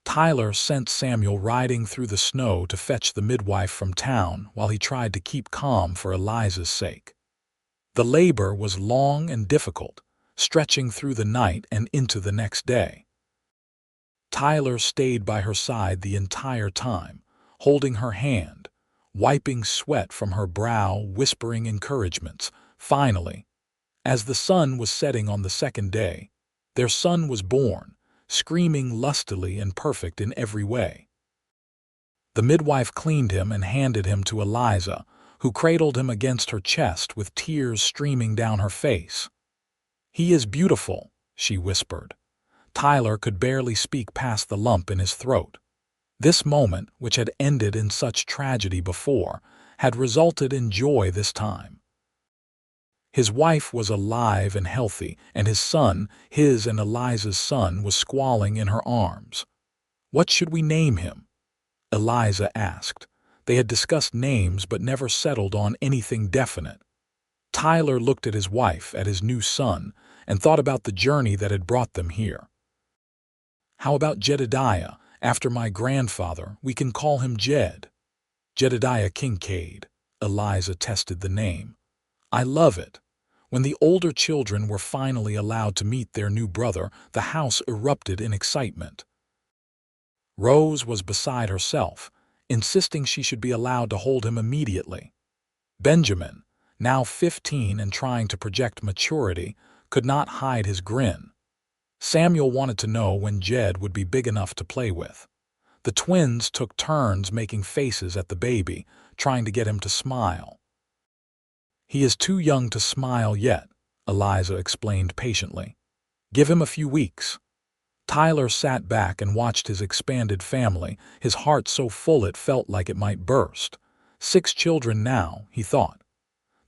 Tyler sent Samuel riding through the snow to fetch the midwife from town while he tried to keep calm for Eliza's sake. The labor was long and difficult, stretching through the night and into the next day. Tyler stayed by her side the entire time, holding her hand, wiping sweat from her brow, whispering encouragements. Finally, as the sun was setting on the second day, their son was born, screaming lustily and perfect in every way. The midwife cleaned him and handed him to Eliza, who cradled him against her chest with tears streaming down her face. "He is beautiful," she whispered. Tyler could barely speak past the lump in his throat. This moment, which had ended in such tragedy before, had resulted in joy this time. His wife was alive and healthy, and his son, his and Eliza's son, was squalling in her arms. "What should we name him?" Eliza asked. They had discussed names but never settled on anything definite. Tyler looked at his wife, at his new son, and thought about the journey that had brought them here. "How about Jedediah? After my grandfather, we can call him Jed." "Jedediah Kincaid," Eliza tested the name. "I love it." When the older children were finally allowed to meet their new brother, the house erupted in excitement. Rose was beside herself, insisting she should be allowed to hold him immediately. Benjamin, now 15 and trying to project maturity, could not hide his grin. Samuel wanted to know when Jed would be big enough to play with. The twins took turns making faces at the baby, trying to get him to smile. "He is too young to smile yet," Eliza explained patiently. "Give him a few weeks." Tyler sat back and watched his expanded family, his heart so full it felt like it might burst. 6 children now, he thought.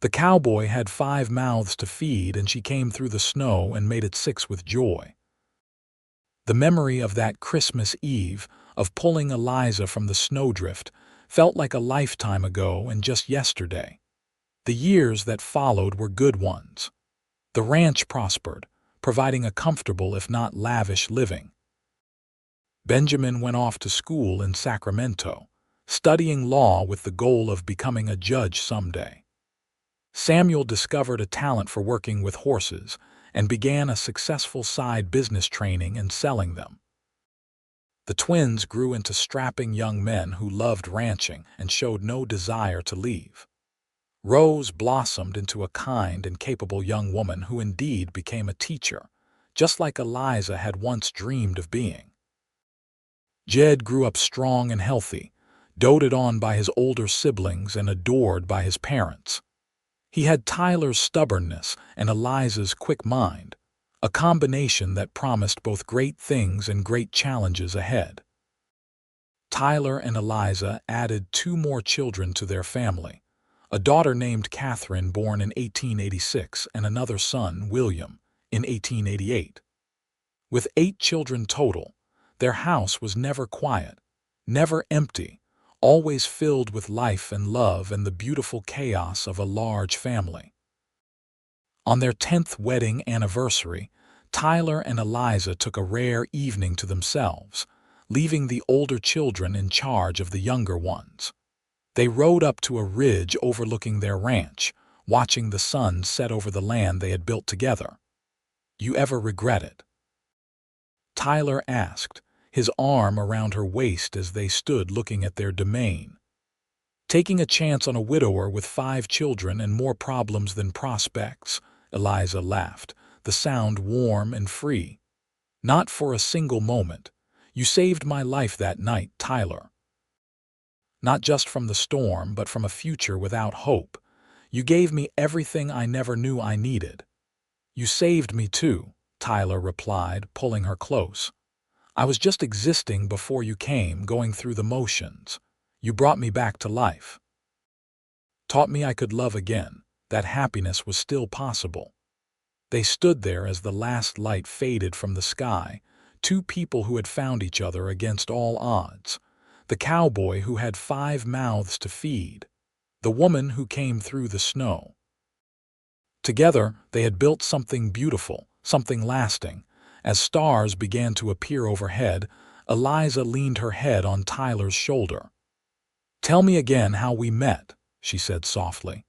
The cowboy had 5 mouths to feed, and she came through the snow and made it 6 with joy. The memory of that Christmas Eve, of pulling Eliza from the snowdrift, felt like a lifetime ago and just yesterday. The years that followed were good ones. The ranch prospered, providing a comfortable if not lavish living. Benjamin went off to school in Sacramento, studying law with the goal of becoming a judge someday. Samuel discovered a talent for working with horses and began a successful side business training and selling them. The twins grew into strapping young men who loved ranching and showed no desire to leave. Rose blossomed into a kind and capable young woman who indeed became a teacher, just like Eliza had once dreamed of being. Jed grew up strong and healthy, doted on by his older siblings and adored by his parents. He had Tyler's stubbornness and Eliza's quick mind, a combination that promised both great things and great challenges ahead. Tyler and Eliza added 2 more children to their family, a daughter named Catherine born in 1886 and another son, William, in 1888. With 8 children total, their house was never quiet, never empty, always filled with life and love and the beautiful chaos of a large family. On their 10th wedding anniversary, Tyler and Eliza took a rare evening to themselves, leaving the older children in charge of the younger ones. They rode up to a ridge overlooking their ranch, watching the sun set over the land they had built together. "You ever regret it?" Tyler asked, his arm around her waist as they stood looking at their domain. "Taking a chance on a widower with 5 children and more problems than prospects," Eliza laughed, the sound warm and free. "Not for a single moment. You saved my life that night, Tyler. Not just from the storm, but from a future without hope. You gave me everything I never knew I needed." "You saved me too," Tyler replied, pulling her close. "I was just existing before you came, going through the motions. You brought me back to life. Taught me I could love again, that happiness was still possible." They stood there as the last light faded from the sky, 2 people who had found each other against all odds. The cowboy who had 5 mouths to feed, the woman who came through the snow. Together, they had built something beautiful, something lasting. As stars began to appear overhead, Eliza leaned her head on Tyler's shoulder. "Tell me again how we met," she said softly.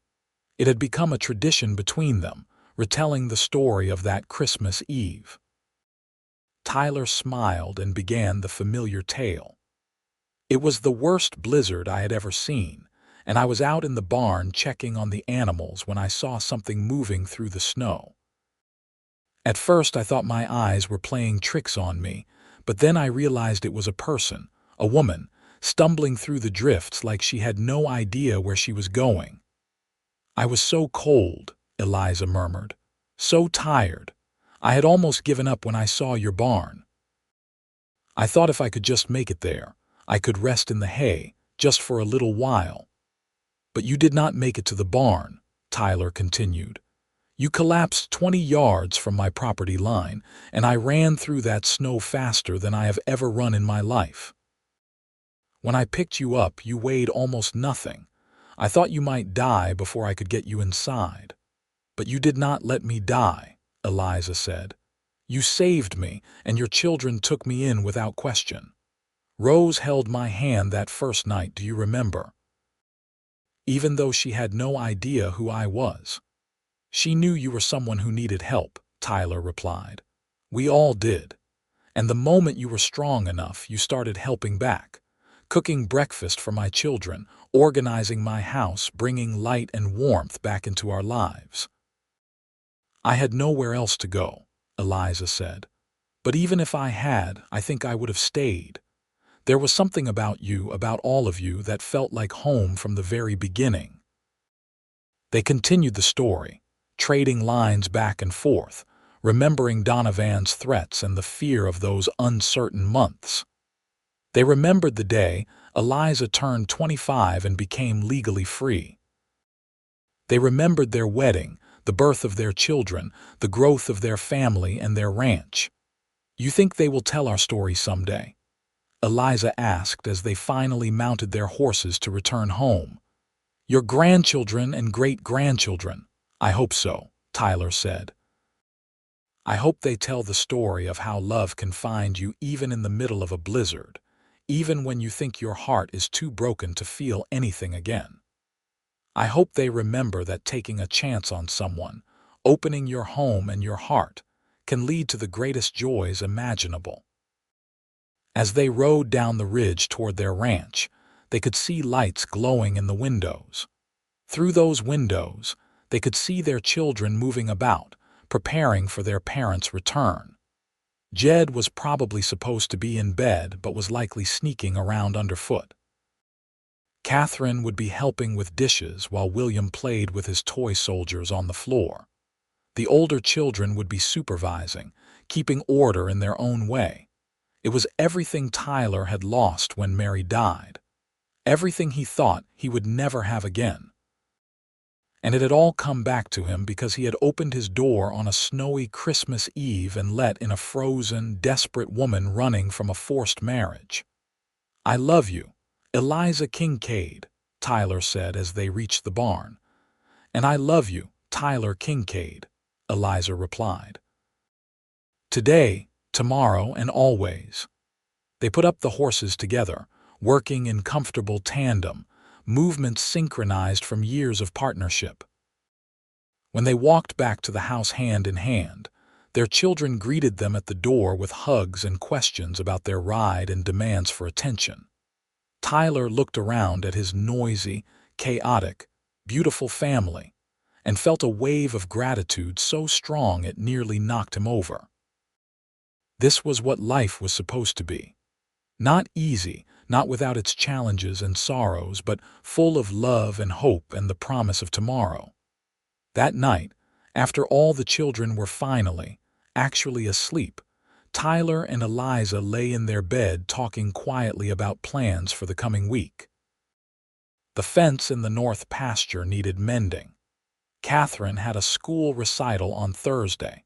It had become a tradition between them, retelling the story of that Christmas Eve. Tyler smiled and began the familiar tale. "It was the worst blizzard I had ever seen, and I was out in the barn checking on the animals when I saw something moving through the snow. At first I thought my eyes were playing tricks on me, but then I realized it was a person, a woman, stumbling through the drifts like she had no idea where she was going. I was so cold," Eliza murmured, "so tired. I had almost given up when I saw your barn. I thought if I could just make it there, I could rest in the hay, just for a little while." "But you did not make it to the barn," Tyler continued. "You collapsed 20 yards from my property line, and I ran through that snow faster than I have ever run in my life. When I picked you up, you weighed almost nothing. I thought you might die before I could get you inside. But you did not let me die," Eliza said. "You saved me, and your children took me in without question. Rose held my hand that first night, do you remember? Even though she had no idea who I was. She knew you were someone who needed help," Tyler replied. "We all did. And the moment you were strong enough, you started helping back, cooking breakfast for my children, organizing my house, bringing light and warmth back into our lives." "I had nowhere else to go," Eliza said. "But even if I had, I think I would have stayed. There was something about you, about all of you, that felt like home from the very beginning." They continued the story, trading lines back and forth, remembering Donovan's threats and the fear of those uncertain months. They remembered the day Eliza turned 25 and became legally free. They remembered their wedding, the birth of their children, the growth of their family and their ranch. "You think they will tell our story someday?" Eliza asked as they finally mounted their horses to return home. "Your grandchildren and great-grandchildren." "I hope so," Tyler said. "I hope they tell the story of how love can find you even in the middle of a blizzard, even when you think your heart is too broken to feel anything again. I hope they remember that taking a chance on someone, opening your home and your heart, can lead to the greatest joys imaginable." As they rode down the ridge toward their ranch, they could see lights glowing in the windows. Through those windows, they could see their children moving about, preparing for their parents' return. Jed was probably supposed to be in bed but was likely sneaking around underfoot. Catherine would be helping with dishes while William played with his toy soldiers on the floor. The older children would be supervising, keeping order in their own way. It was everything Tyler had lost when Mary died, everything he thought he would never have again. And it had all come back to him because he had opened his door on a snowy Christmas Eve and let in a frozen, desperate woman running from a forced marriage. "I love you, Eliza Kincaid," Tyler said as they reached the barn. "And I love you, Tyler Kincaid," Eliza replied. "Today, tomorrow, and always." They put up the horses together, working in comfortable tandem, movements synchronized from years of partnership. When they walked back to the house hand in hand, their children greeted them at the door with hugs and questions about their ride and demands for attention. Tyler looked around at his noisy, chaotic, beautiful family and felt a wave of gratitude so strong it nearly knocked him over. This was what life was supposed to be. Not easy, not without its challenges and sorrows, but full of love and hope and the promise of tomorrow. That night, after all the children were finally, actually asleep, Tyler and Eliza lay in their bed talking quietly about plans for the coming week. The fence in the north pasture needed mending. Catherine had a school recital on Thursday.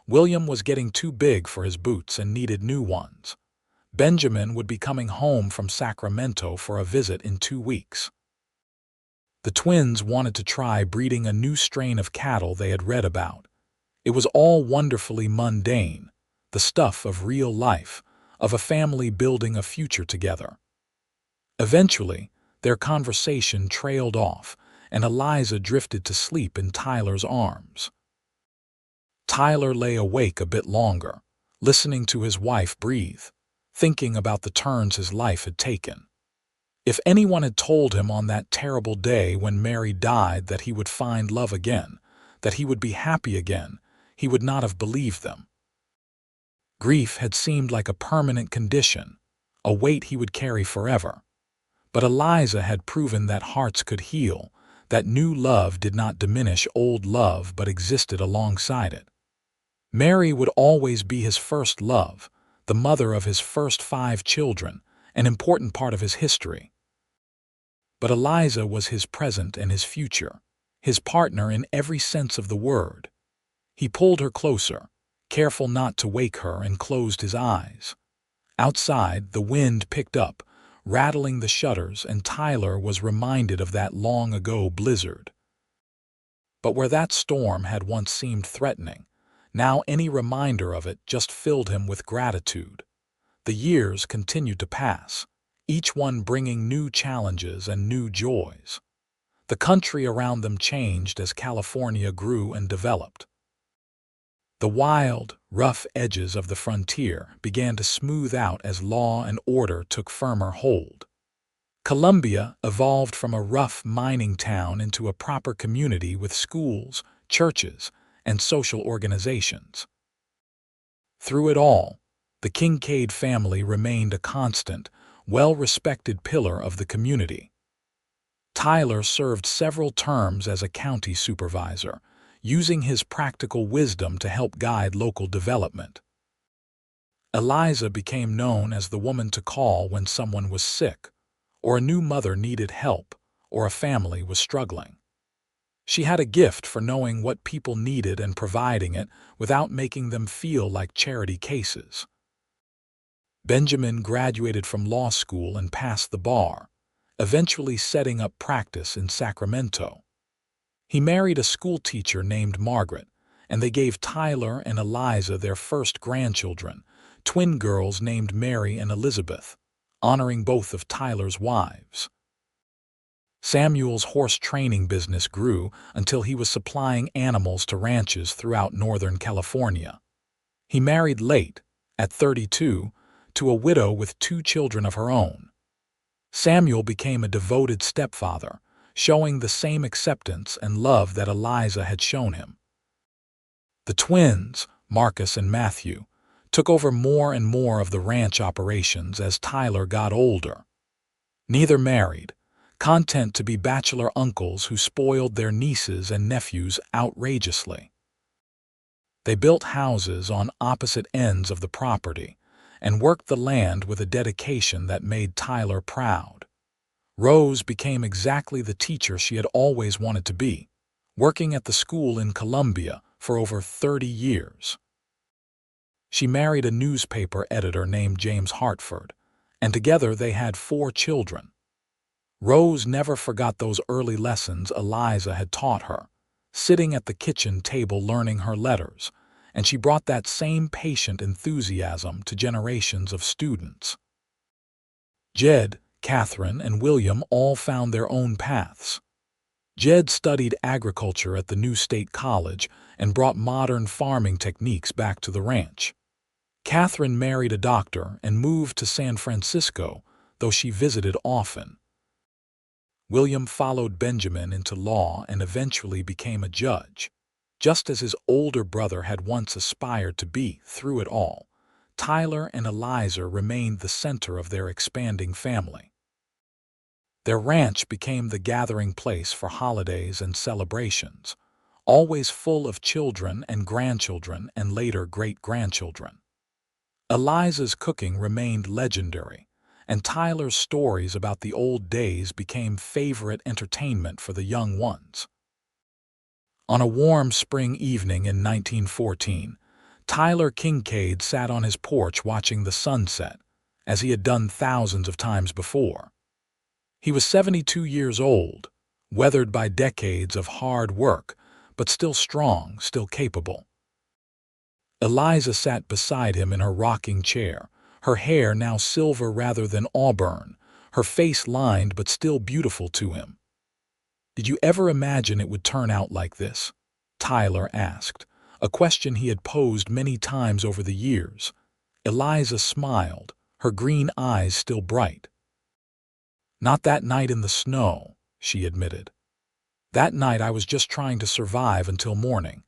William was getting too big for his boots and needed new ones. Benjamin would be coming home from Sacramento for a visit in 2 weeks. The twins wanted to try breeding a new strain of cattle they had read about. It was all wonderfully mundane, the stuff of real life, of a family building a future together. Eventually, their conversation trailed off, and Eliza drifted to sleep in Tyler's arms. Tyler lay awake a bit longer, listening to his wife breathe, thinking about the turns his life had taken. If anyone had told him on that terrible day when Mary died that he would find love again, that he would be happy again, he would not have believed them. Grief had seemed like a permanent condition, a weight he would carry forever. But Eliza had proven that hearts could heal, that new love did not diminish old love but existed alongside it. Mary would always be his first love, the mother of his first 5 children, an important part of his history. But Eliza was his present and his future, his partner in every sense of the word. He pulled her closer, careful not to wake her, and closed his eyes. Outside, the wind picked up, rattling the shutters, and Tyler was reminded of that long-ago blizzard. But where that storm had once seemed threatening, now any reminder of it just filled him with gratitude. The years continued to pass, each one bringing new challenges and new joys. The country around them changed as California grew and developed. The wild, rough edges of the frontier began to smooth out as law and order took firmer hold. Columbia evolved from a rough mining town into a proper community with schools, churches, and social organizations. Through it all, the Kincaid family remained a constant, well-respected pillar of the community. Tyler served several terms as a county supervisor, using his practical wisdom to help guide local development. Eliza became known as the woman to call when someone was sick, or a new mother needed help, or a family was struggling. She had a gift for knowing what people needed and providing it without making them feel like charity cases. Benjamin graduated from law school and passed the bar, eventually setting up practice in Sacramento. He married a schoolteacher named Margaret, and they gave Tyler and Eliza their first grandchildren, twin girls named Mary and Elizabeth, honoring both of Tyler's wives. Samuel's horse training business grew until he was supplying animals to ranches throughout Northern California. He married late, at 32, to a widow with 2 children of her own. Samuel became a devoted stepfather, showing the same acceptance and love that Eliza had shown him. The twins, Marcus and Matthew, took over more and more of the ranch operations as Tyler got older. Neither married, content to be bachelor uncles who spoiled their nieces and nephews outrageously. They built houses on opposite ends of the property and worked the land with a dedication that made Tyler proud. Rose became exactly the teacher she had always wanted to be, working at the school in Columbia for over 30 years. She married a newspaper editor named James Hartford, and together they had 4 children. Rose never forgot those early lessons Eliza had taught her, sitting at the kitchen table learning her letters, and she brought that same patient enthusiasm to generations of students. Jed, Catherine, and William all found their own paths. Jed studied agriculture at the new state college and brought modern farming techniques back to the ranch. Catherine married a doctor and moved to San Francisco, though she visited often. William followed Benjamin into law and eventually became a judge. Just as his older brother had once aspired to be through it all, Tyler and Eliza remained the center of their expanding family. Their ranch became the gathering place for holidays and celebrations, always full of children and grandchildren and later great-grandchildren. Eliza's cooking remained legendary, and Tyler's stories about the old days became favorite entertainment for the young ones. On a warm spring evening in 1914, Tyler Kincaid sat on his porch watching the sunset, as he had done thousands of times before. He was 72 years old, weathered by decades of hard work, but still strong, still capable. Eliza sat beside him in her rocking chair, her hair now silver rather than auburn, her face lined but still beautiful to him. "Did you ever imagine it would turn out like this?" Tyler asked, a question he had posed many times over the years. Eliza smiled, her green eyes still bright. "Not that night in the snow," she admitted. "That night I was just trying to survive until morning.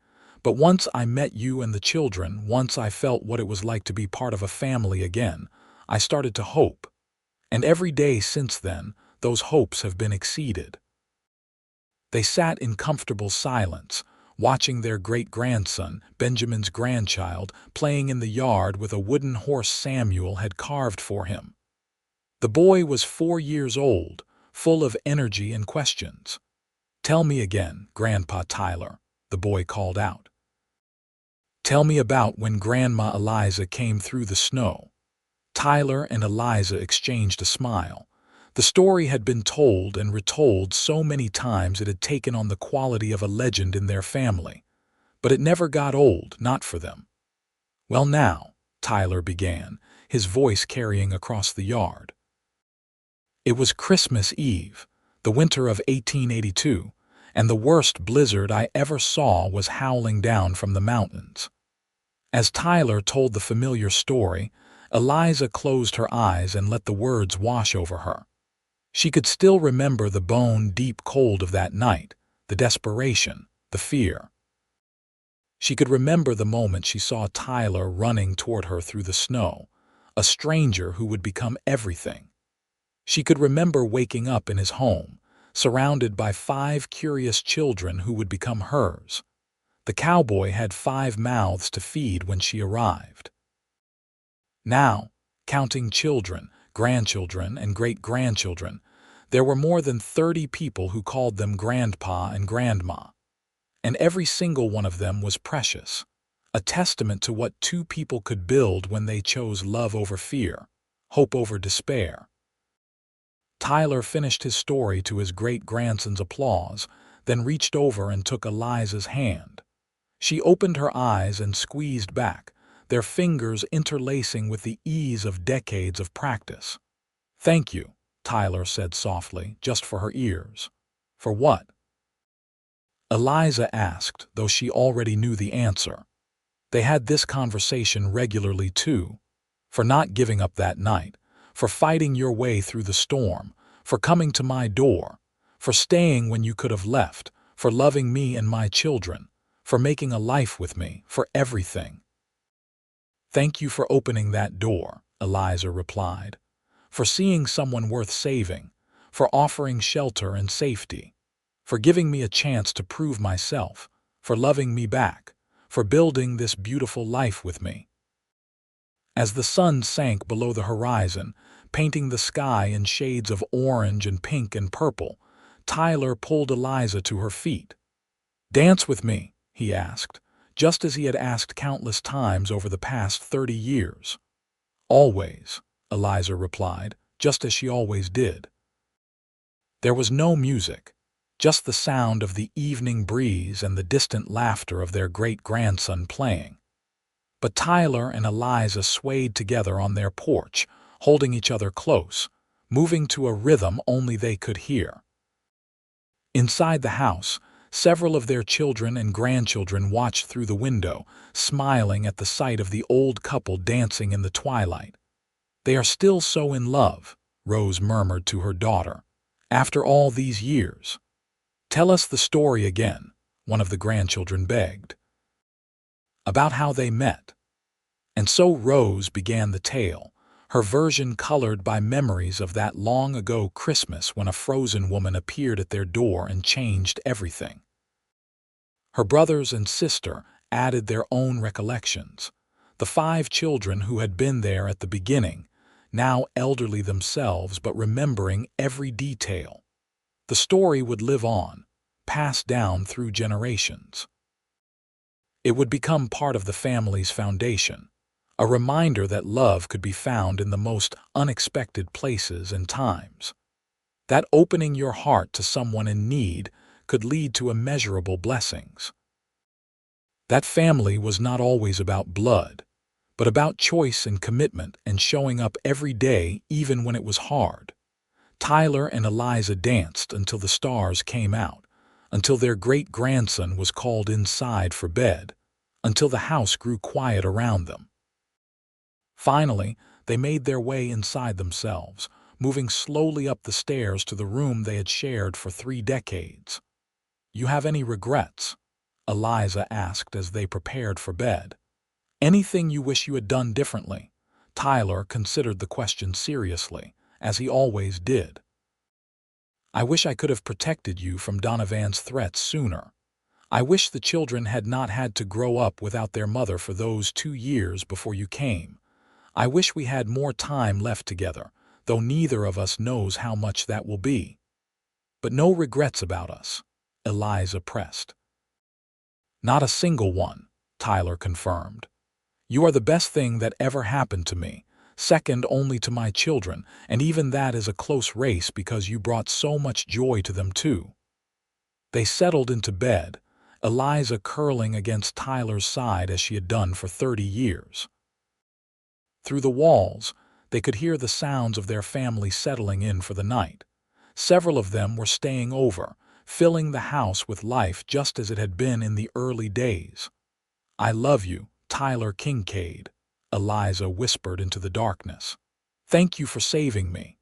But once I met you and the children, once I felt what it was like to be part of a family again, I started to hope. And every day since then, those hopes have been exceeded." They sat in comfortable silence, watching their great-grandson, Benjamin's grandchild, playing in the yard with a wooden horse Samuel had carved for him. The boy was 4 years old, full of energy and questions. "Tell me again, Grandpa Tyler," the boy called out. "Tell me about when Grandma Eliza came through the snow." Tyler and Eliza exchanged a smile. The story had been told and retold so many times it had taken on the quality of a legend in their family. But it never got old, not for them. "Well now," Tyler began, his voice carrying across the yard. "It was Christmas Eve, the winter of 1882, and the worst blizzard I ever saw was howling down from the mountains." As Tyler told the familiar story, Eliza closed her eyes and let the words wash over her. She could still remember the bone-deep cold of that night, the desperation, the fear. She could remember the moment she saw Tyler running toward her through the snow, a stranger who would become everything. She could remember waking up in his home, surrounded by 5 curious children who would become hers. The cowboy had 5 mouths to feed when she arrived. Now, counting children, grandchildren, and great-grandchildren, there were more than 30 people who called them Grandpa and Grandma. And every single one of them was precious, a testament to what 2 people could build when they chose love over fear, hope over despair. Tyler finished his story to his great-grandson's applause, then reached over and took Eliza's hand. She opened her eyes and squeezed back, their fingers interlacing with the ease of decades of practice. "Thank you," Tyler said softly, just for her ears. "For what?" Eliza asked, though she already knew the answer. They had this conversation regularly too. "For not giving up that night, for fighting your way through the storm, for coming to my door, for staying when you could have left, for loving me and my children, for making a life with me, for everything." "Thank you for opening that door," Eliza replied, "for seeing someone worth saving, for offering shelter and safety, for giving me a chance to prove myself, for loving me back, for building this beautiful life with me." As the sun sank below the horizon, painting the sky in shades of orange and pink and purple, Tyler pulled Eliza to her feet. "Dance with me," he asked, just as he had asked countless times over the past 30 years. "Always," Eliza replied, just as she always did. There was no music, just the sound of the evening breeze and the distant laughter of their great-grandson playing. But Tyler and Eliza swayed together on their porch, holding each other close, moving to a rhythm only they could hear. Inside the house, several of their children and grandchildren watched through the window, smiling at the sight of the old couple dancing in the twilight. "They are still so in love," Rose murmured to her daughter, "after all these years." "Tell us the story again," one of the grandchildren begged. "About how they met." And so Rose began the tale, her version colored by memories of that long-ago Christmas when a frozen woman appeared at their door and changed everything. Her brothers and sister added their own recollections. The 5 children who had been there at the beginning, now elderly themselves but remembering every detail. The story would live on, passed down through generations. It would become part of the family's foundation, a reminder that love could be found in the most unexpected places and times. That opening your heart to someone in need could lead to immeasurable blessings. That family was not always about blood, but about choice and commitment and showing up every day even when it was hard. Tyler and Eliza danced until the stars came out, until their great-grandson was called inside for bed, until the house grew quiet around them. Finally, they made their way inside themselves, moving slowly up the stairs to the room they had shared for 3 decades. "You have any regrets?" Eliza asked as they prepared for bed. "Anything you wish you had done differently?" Tyler considered the question seriously, as he always did. "I wish I could have protected you from Donovan's threats sooner. I wish the children had not had to grow up without their mother for those 2 years before you came. I wish we had more time left together, though neither of us knows how much that will be." "But no regrets about us," Eliza pressed. "Not a single one," Tyler confirmed. "You are the best thing that ever happened to me, second only to my children, and even that is a close race because you brought so much joy to them too." They settled into bed, Eliza curling against Tyler's side as she had done for 30 years. Through the walls, they could hear the sounds of their family settling in for the night. Several of them were staying over, filling the house with life just as it had been in the early days. "I love you, Tyler Kincaid," Eliza whispered into the darkness. "Thank you for saving me."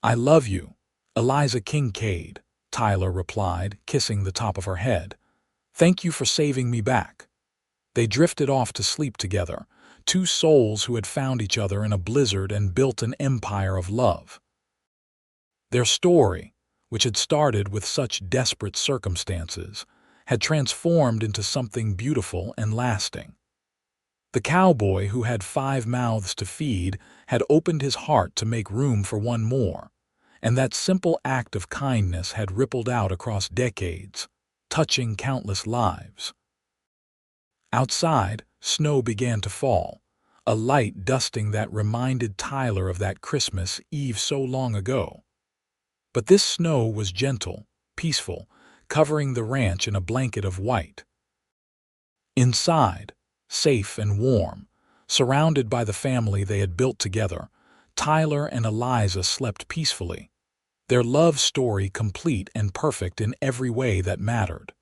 "I love you, Eliza Kincaid," Tyler replied, kissing the top of her head. "Thank you for saving me back." They drifted off to sleep together, 2 souls who had found each other in a blizzard and built an empire of love. Their story, which had started with such desperate circumstances, had transformed into something beautiful and lasting. The cowboy who had 5 mouths to feed had opened his heart to make room for one more, and that simple act of kindness had rippled out across decades, touching countless lives. Outside, snow began to fall, a light dusting that reminded Tyler of that Christmas Eve so long ago. But this snow was gentle, peaceful, covering the ranch in a blanket of white. Inside, safe and warm, surrounded by the family they had built together, Tyler and Eliza slept peacefully, their love story complete and perfect in every way that mattered.